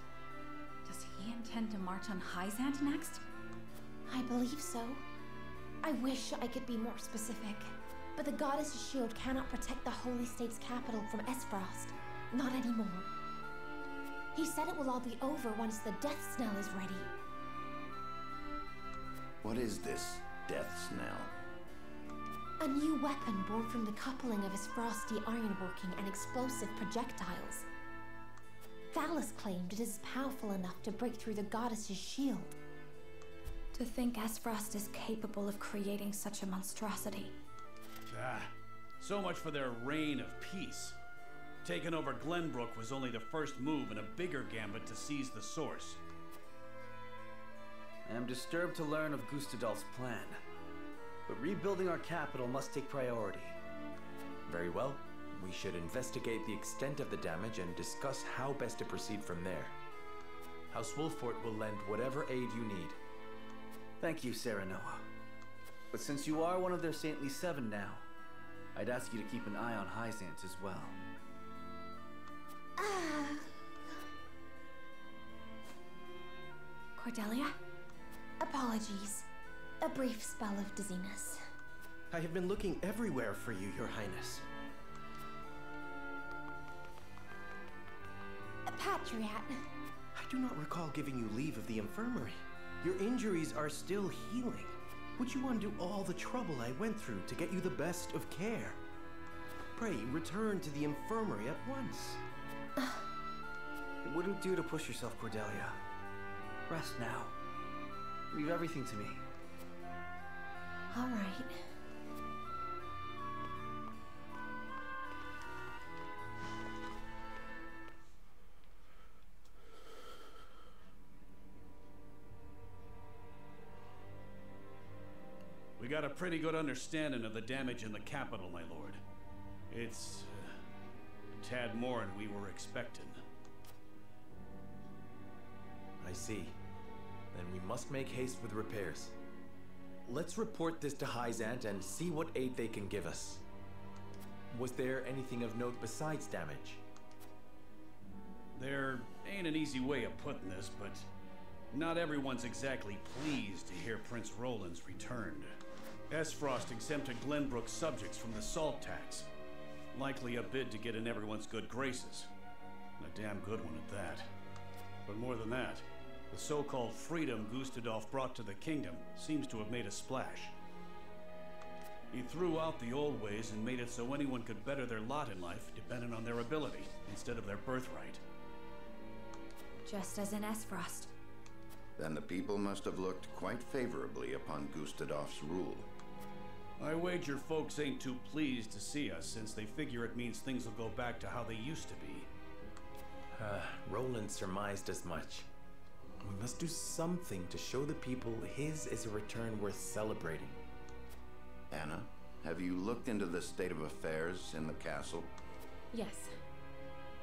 does he intend to march on Hyzant next? I believe so. I wish I could be more specific, but the goddess's shield cannot protect the Holy State's capital from Aesfrost. Not anymore. He said it will all be over once the death knell is ready. What is this death's knell? A new weapon born from the coupling of his frosty ironworking and explosive projectiles. Valis claimed it is powerful enough to break through the goddess's shield. To think Aesfrost is capable of creating such a monstrosity. So much for their reign of peace. Taking over Glenbrook was only the first move in a bigger gambit to seize the source. I am disturbed to learn of Gustadolf's plan, but rebuilding our capital must take priority. Very well. We should investigate the extent of the damage and discuss how best to proceed from there. House Wolffort will lend whatever aid you need. Thank you, Serenoa. But since you are one of their saintly 7 now, I'd ask you to keep an eye on Hyzant as well. Codelia? Apologies. A brief spell of dizziness. I have been looking everywhere for you, Your Highness. Patriat. I do not recall giving you leave of the infirmary. Your injuries are still healing. Would you undo all the trouble I went through to get you the best of care? Pray, return to the infirmary at once. It wouldn't do to push yourself, Codelia. Rest now. Leave everything to me. All right. We got a pretty good understanding of the damage in the capital, my lord. It's a tad more than we were expecting. I see. Then we must make haste with repairs. Let's report this to Hyzant and see what aid they can give us. Was there anything of note besides damage? There ain't an easy way of putting this, but not everyone's exactly pleased to hear Prince Roland's returned. Aesfrost exempted Glenbrook's subjects from the salt tax. Likely a bid to get in everyone's good graces. A damn good one at that. But more than that, the so-called freedom Gustadolf brought to the kingdom seems to have made a splash. He threw out the old ways and made it so anyone could better their lot in life depending on their ability instead of their birthright. Just as in Aesfrost. Then the people must have looked quite favorably upon Gustadolf's rule. I wager folks ain't too pleased to see us since they figure it means things will go back to how they used to be. Roland surmised as much. We must do something to show the people his is a return worth celebrating. Anna, have you looked into the state of affairs in the castle? Yes.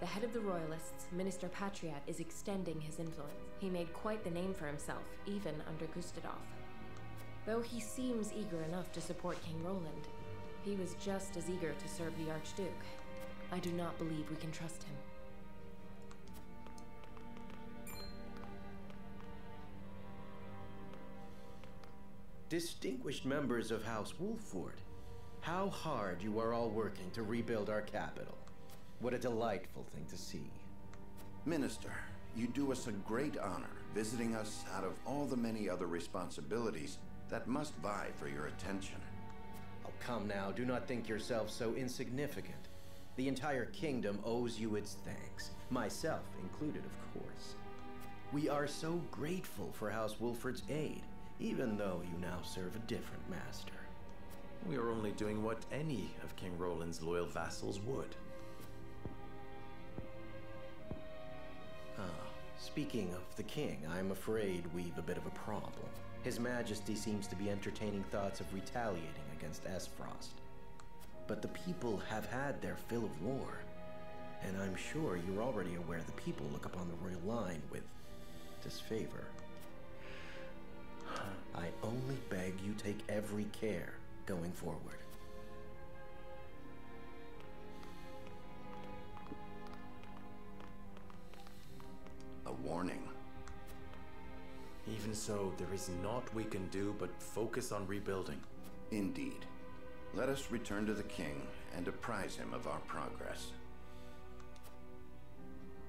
The head of the Royalists, Minister Patriat, is extending his influence. He made quite the name for himself, even under Gustadolf. Though he seems eager enough to support King Roland, he was just as eager to serve the Archduke. I do not believe we can trust him. Distinguished members of House Wolffort, how hard you are all working to rebuild our capital. What a delightful thing to see. Minister, you do us a great honor visiting us out of all the many other responsibilities that must vie for your attention. Oh, come now, do not think yourself so insignificant. The entire kingdom owes you its thanks, myself included, of course. We are so grateful for House Wolffort's aid, even though you now serve a different master. We are only doing what any of King Roland's loyal vassals would. Speaking of the king, I'm afraid we've a bit of a problem. His Majesty seems to be entertaining thoughts of retaliating against Aesfrost. But the people have had their fill of war, and I'm sure you're already aware the people look upon the royal line with disfavor. I only beg you take every care going forward. A warning. Even so, there is naught we can do but focus on rebuilding. Indeed. Let us return to the king and apprise him of our progress.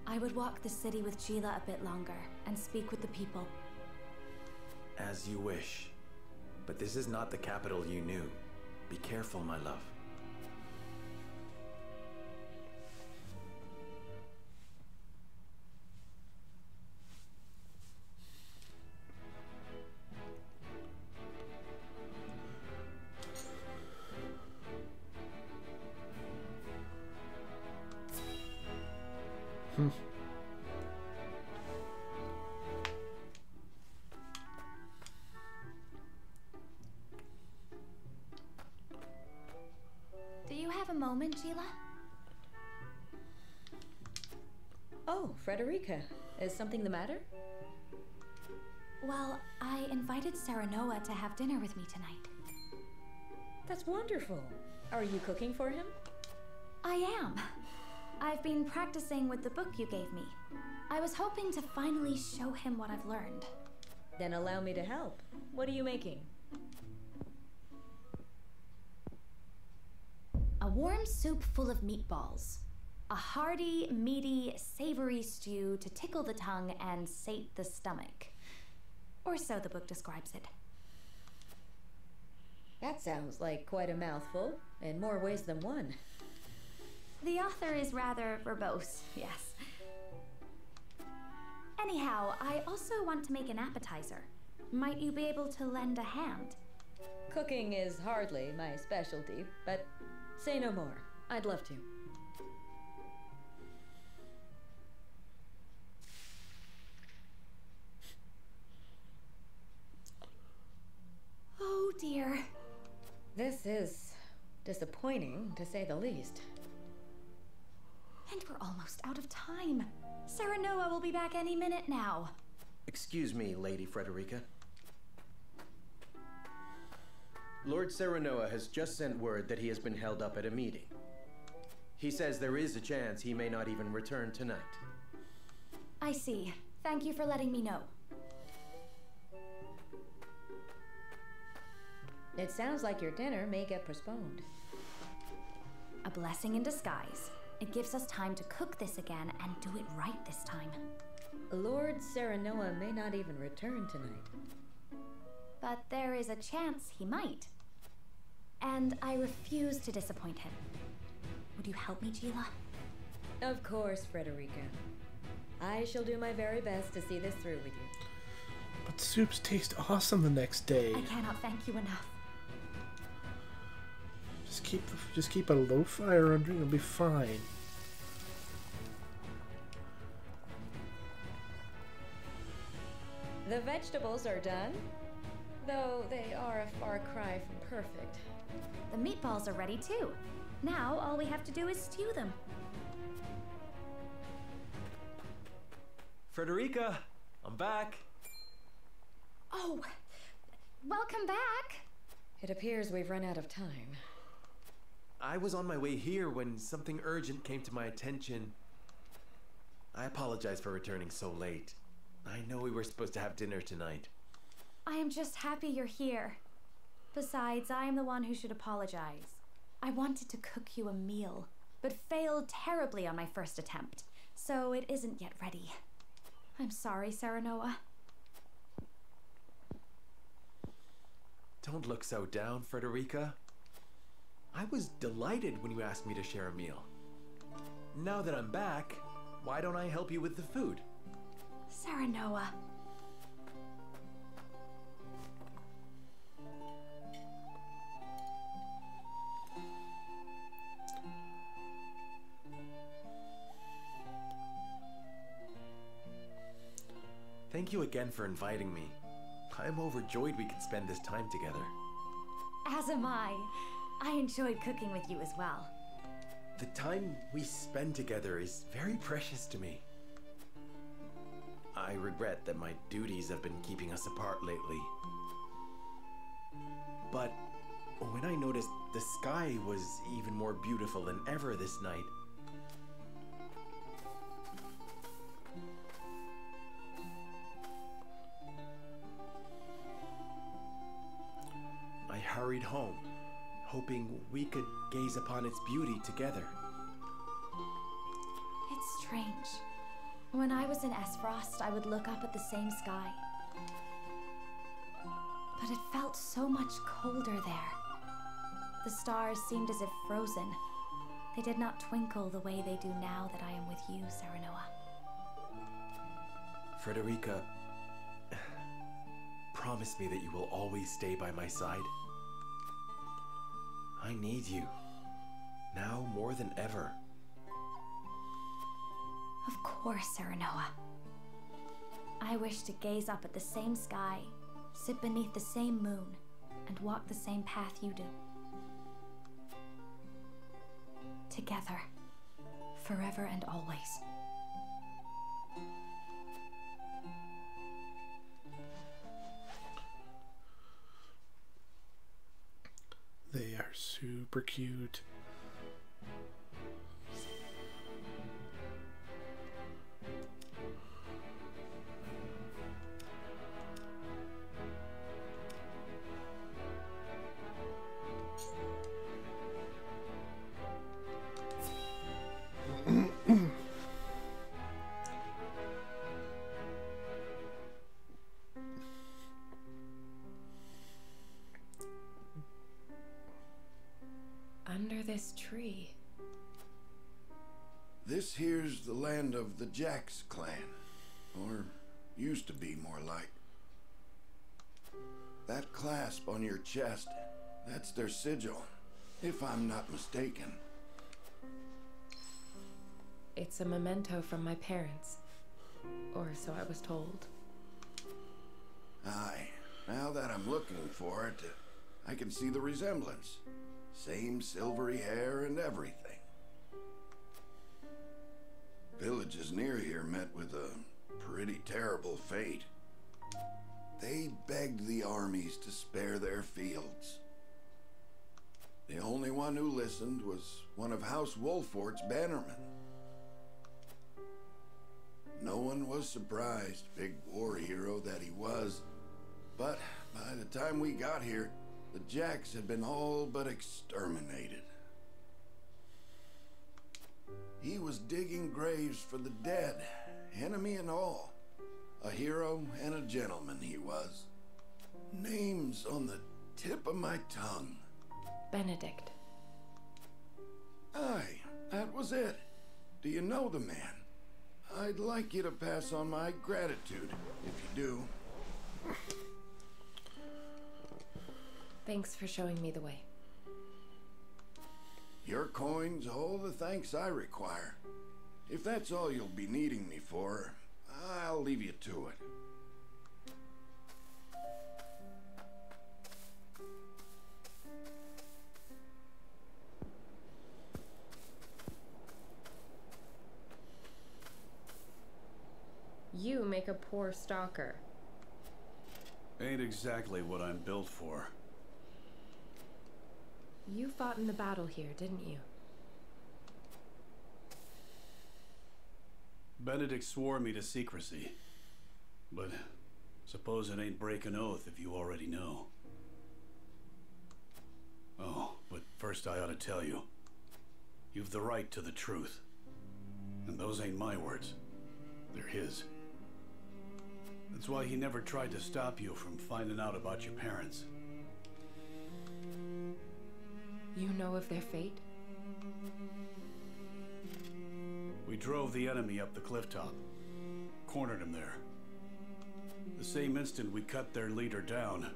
I would walk the city with Gila a bit longer and speak with the people. As you wish. But this is not the capital you knew. Be careful, my love. Do you have a moment, Sheila? Oh, Frederica. Is something the matter? Well, I invited Serenoa to have dinner with me tonight. That's wonderful. Are you cooking for him? I am. I've been practicing with the book you gave me. I was hoping to finally show him what I've learned. Then allow me to help. What are you making? A warm soup full of meatballs. A hearty, meaty, savory stew to tickle the tongue and sate the stomach. Or so the book describes it. That sounds like quite a mouthful, in more ways than one. The author is rather verbose, yes. Anyhow, I also want to make an appetizer. Might you be able to lend a hand? Cooking is hardly my specialty, but say no more. I'd love to. Oh dear. This is disappointing, to say the least. And we're almost out of time. Serenoa will be back any minute now. Excuse me, Lady Frederica. Lord Serenoa has just sent word that he has been held up at a meeting. He says there is a chance he may not even return tonight. I see. Thank you for letting me know. It sounds like your dinner may get postponed. A blessing in disguise. It gives us time to cook this again and do it right this time. Lord Serenoa may not even return tonight. But there is a chance he might. And I refuse to disappoint him. Would you help me, Sheila? Of course, Frederica. I shall do my very best to see this through with you. But soups taste awesome the next day. I cannot thank you enough. Just keep a low fire under it, it'll be fine. The vegetables are done, though they are a far cry from perfect. The meatballs are ready too. Now all we have to do is stew them. Frederica, I'm back. Oh, welcome back. It appears we've run out of time. I was on my way here when something urgent came to my attention. I apologize for returning so late. I know we were supposed to have dinner tonight. I am just happy you're here. Besides, I am the one who should apologize. I wanted to cook you a meal, but failed terribly on my first attempt, so it isn't yet ready. I'm sorry, Serenoa. Don't look so down, Frederica. I was delighted when you asked me to share a meal. Now that I'm back, why don't I help you with the food? Serenoa. Thank you again for inviting me. I'm overjoyed we can spend this time together. As am I. I enjoyed cooking with you as well. The time we spend together is very precious to me. I regret that my duties have been keeping us apart lately. But when I noticed the sky was even more beautiful than ever this night, I hurried home, hoping we could gaze upon its beauty together. It's strange. When I was in Aesfrost, I would look up at the same sky. But But it felt so much colder there. The stars seemed as if frozen. They did not twinkle the way they do now that I am with you, Serenoa. Frederica, promise me that you will always stay by my side. I need you, now more than ever. Of course, Serenoa. I wish to gaze up at the same sky, sit beneath the same moon, and walk the same path you do. Together, forever and always. They are super cute. Under this tree. This here's the land of the Jax clan. Or used to be, more like. That clasp on your chest, that's their sigil, if I'm not mistaken. It's a memento from my parents. Or so I was told. Aye. Now that I'm looking for it, I can see the resemblance. Same silvery hair and everything. Villages near here met with a pretty terrible fate. They begged the armies to spare their fields. The only one who listened was one of House Wolfort's bannermen. No one was surprised, big war hero that he was. But by the time we got here, the Jax had been all but exterminated. He was digging graves for the dead, enemy and all. A hero and a gentleman he was. Names on the tip of my tongue. Benedict. Aye, that was it. Do you know the man? I'd like you to pass on my gratitude, if you do. Thanks for showing me the way. Your coin's all the thanks I require. If that's all you'll be needing me for, I'll leave you to it. You make a poor stalker. Ain't exactly what I'm built for. You fought in the battle here, didn't you? Benedict swore me to secrecy. But suppose it ain't break an oath if you already know. Oh, but first I ought to tell you. You've the right to the truth. And those ain't my words. They're his. That's why he never tried to stop you from finding out about your parents. You know of their fate? We drove the enemy up the clifftop. Cornered him there. The same instant we cut their leader down,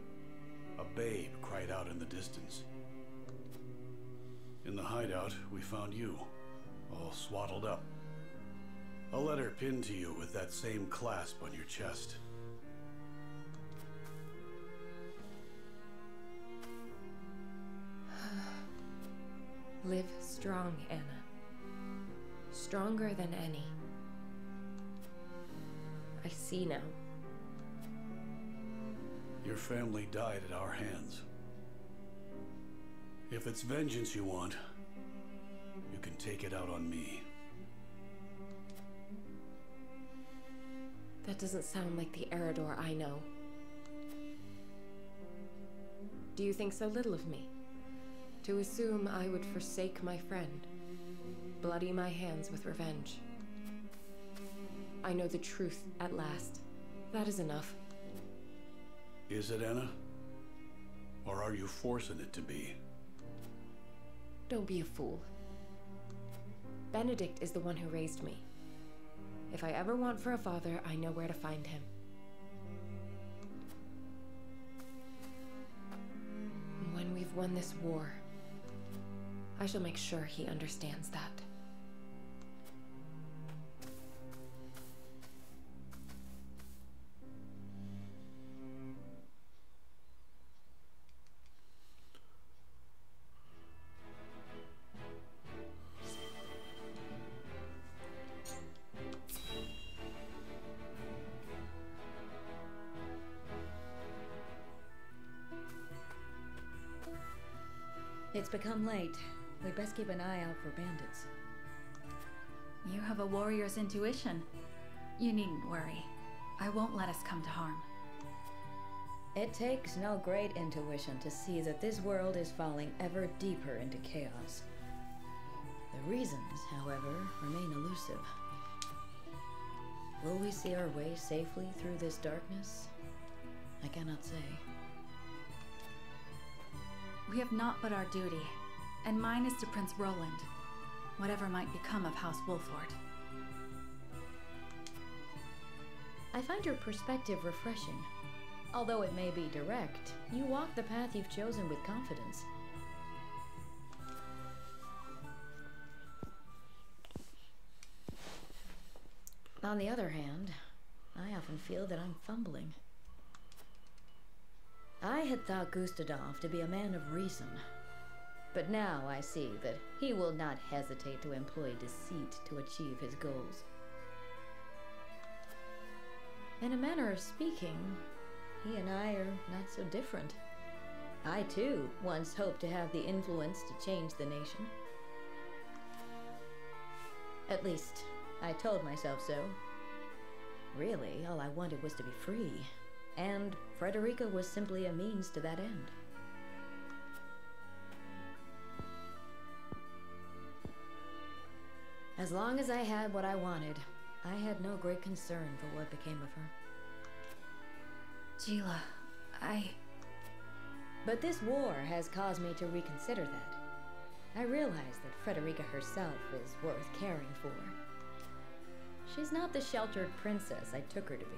a babe cried out in the distance. In the hideout, we found you, all swaddled up. A letter pinned to you with that same clasp on your chest. Live strong, Anna. Stronger than any. I see now. Your family died at our hands. If it's vengeance you want, you can take it out on me. That doesn't sound like the Eredor I know. Do you think so little of me? To assume I would forsake my friend, bloody my hands with revenge. I know the truth at last. That is enough. Is it, Anna? Or are you forcing it to be? Don't be a fool. Benedict is the one who raised me. If I ever want for a father, I know where to find him. When we've won this war, I shall make sure he understands that. It's become late. We'd best keep an eye out for bandits. You have a warrior's intuition. You needn't worry. I won't let us come to harm. It takes no great intuition to see that this world is falling ever deeper into chaos. The reasons, however, remain elusive. Will we see our way safely through this darkness? I cannot say. We have naught but our duty, and mine is to Prince Roland, whatever might become of House Wolford. I find your perspective refreshing. Although it may be direct, you walk the path you've chosen with confidence. On the other hand, I often feel that I'm fumbling. I had thought Gustadolf to be a man of reason, but now I see that he will not hesitate to employ deceit to achieve his goals. In a manner of speaking, he and I are not so different. I, too, once hoped to have the influence to change the nation. At least, I told myself so. Really, all I wanted was to be free. And Frederica was simply a means to that end. As long as I had what I wanted, I had no great concern for what became of her. Gila, But this war has caused me to reconsider that. I realize that Frederica herself is worth caring for. She's not the sheltered princess I took her to be.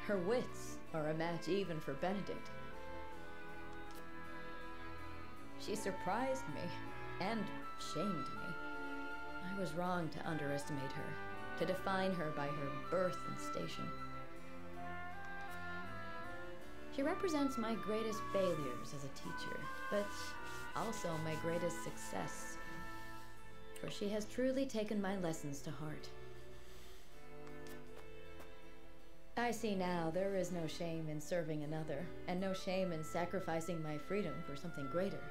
Her wits are a match even for Benedict. She surprised me and shamed me. I was wrong to underestimate her, to define her by her birth and station. She represents my greatest failures as a teacher, but also my greatest success. For she has truly taken my lessons to heart. I see now there is no shame in serving another, and no shame in sacrificing my freedom for something greater.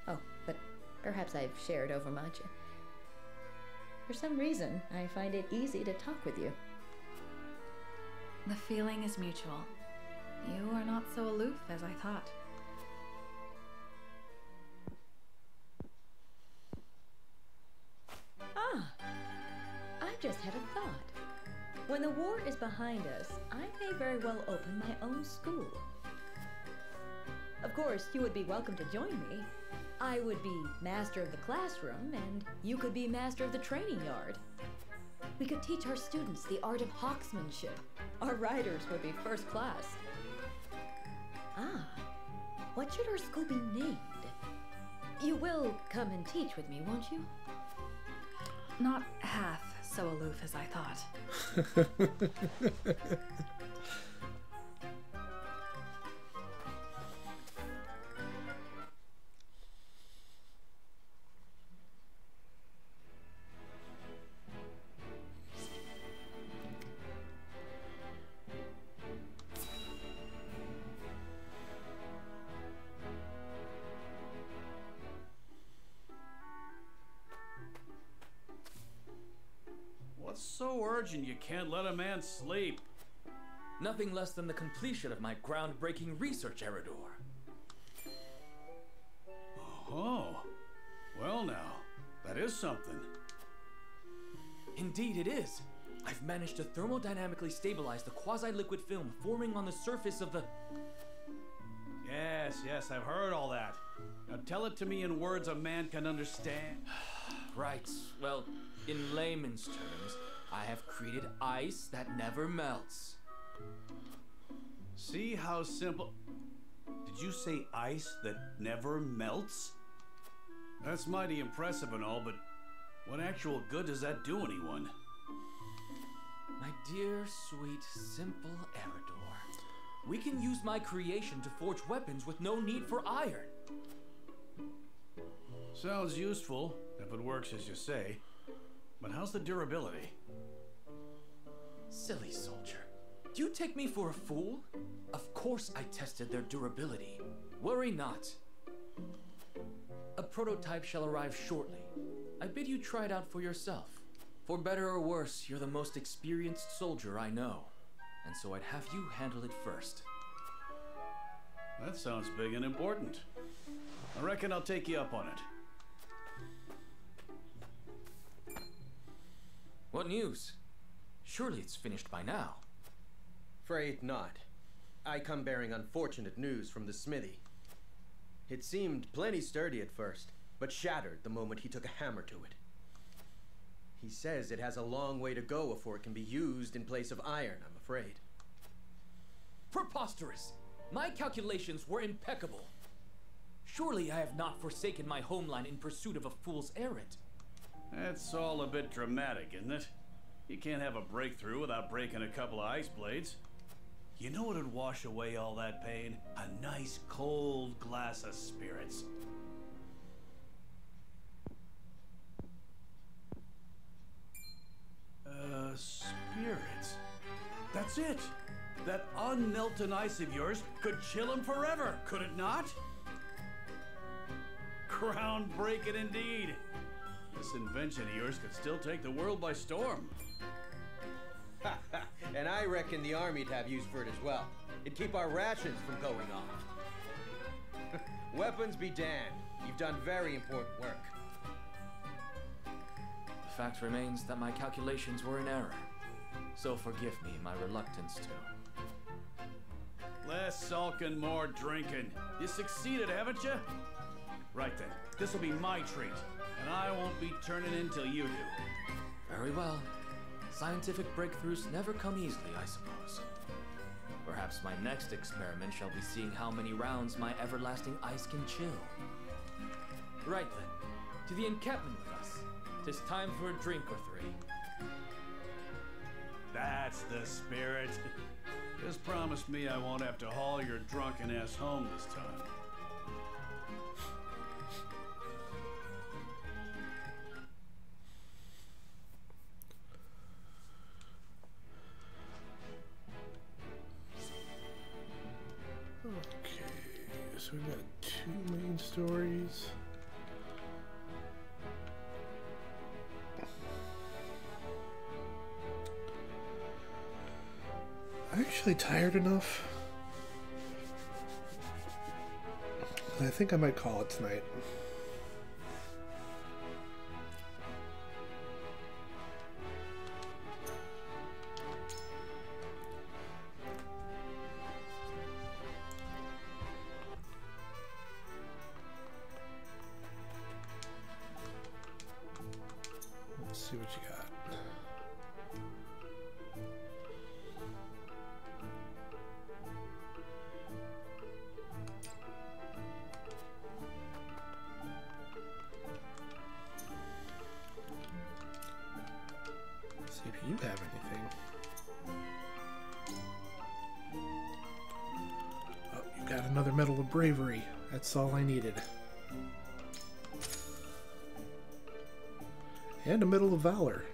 Oh, but perhaps I've shared overmuch. For some reason, I find it easy to talk with you. the feeling is mutual. You are not so aloof as I thought. I've just had a thought. When the war is behind us, I may very well open my own school. Of course, you would be welcome to join me. I would be master of the classroom, and you could be master of the training yard. We could teach our students the art of hawksmanship. Our riders would be first class. What should our school be named? You will come and teach with me, won't you? Not half so aloof as I thought. What's so urgent you can't let a man sleep? Nothing less than the completion of my groundbreaking research, Eridor. Oh, well now, that is something. Indeed it is. I've managed to thermodynamically stabilize the quasi-liquid film forming on the surface of the... Yes, I've heard all that. Now tell it to me in words a man can understand. Right. Well, in layman's terms, I have created ice that never melts. See how simple... Did you say ice that never melts? That's mighty impressive and all, but what actual good does that do anyone? My dear, sweet, simple Eridor, we can use my creation to forge weapons with no need for iron. Sounds useful, if it works as you say. But how's the durability? Silly soldier. Do you take me for a fool? Of course I tested their durability. Worry not. A prototype shall arrive shortly. I bid you try it out for yourself. For better or worse, you're the most experienced soldier I know. And so I'd have you handle it first. That sounds big and important. I reckon I'll take you up on it. What news? Surely it's finished by now. Afraid not. I come bearing unfortunate news from the smithy. It seemed plenty sturdy at first, but shattered the moment he took a hammer to it. He says it has a long way to go before it can be used in place of iron, I'm afraid. Preposterous! My calculations were impeccable. Surely I have not forsaken my homeland in pursuit of a fool's errand. That's all a bit dramatic, isn't it? You can't have a breakthrough without breaking a couple of ice blades. You know what would wash away all that pain? A nice cold glass of spirits. Spirits? That's it! That unmelted ice of yours could chill him forever, could it not? Groundbreaking indeed! This invention of yours could still take the world by storm. And I reckon the army'd have use for it as well. It'd keep our rations from going off. Weapons be damned. You've done very important work. The fact remains that my calculations were in error. So forgive me my reluctance to. Less sulking, more drinking. You succeeded, haven't you? Right then, this'll be my treat, and I won't be turning in till you do. Very well. Scientific breakthroughs never come easily, I suppose. Perhaps my next experiment shall be seeing how many rounds my everlasting ice can chill. Right then, to the encampment with us. 'Tis time for a drink or three. That's the spirit. Just promise me I won't have to haul your drunken ass home this time. Okay, so we've got 2 main stories. I'm actually tired enough. I think I might call it tonight. Let's see what you got. See if you have anything. Oh, you got another Medal of Bravery. That's all I needed. And a Medal of Valor.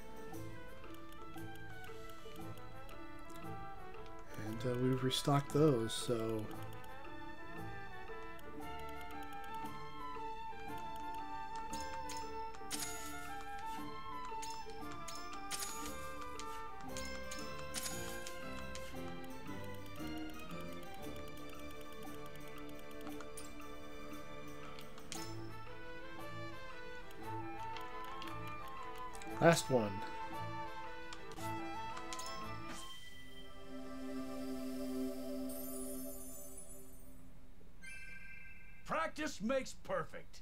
And we've restocked those, so... Last one. Practice makes perfect.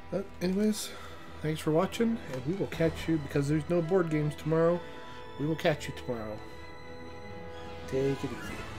But anyways, thanks for watching, and we will catch you, because there's no board games tomorrow, we will catch you tomorrow. Take it easy.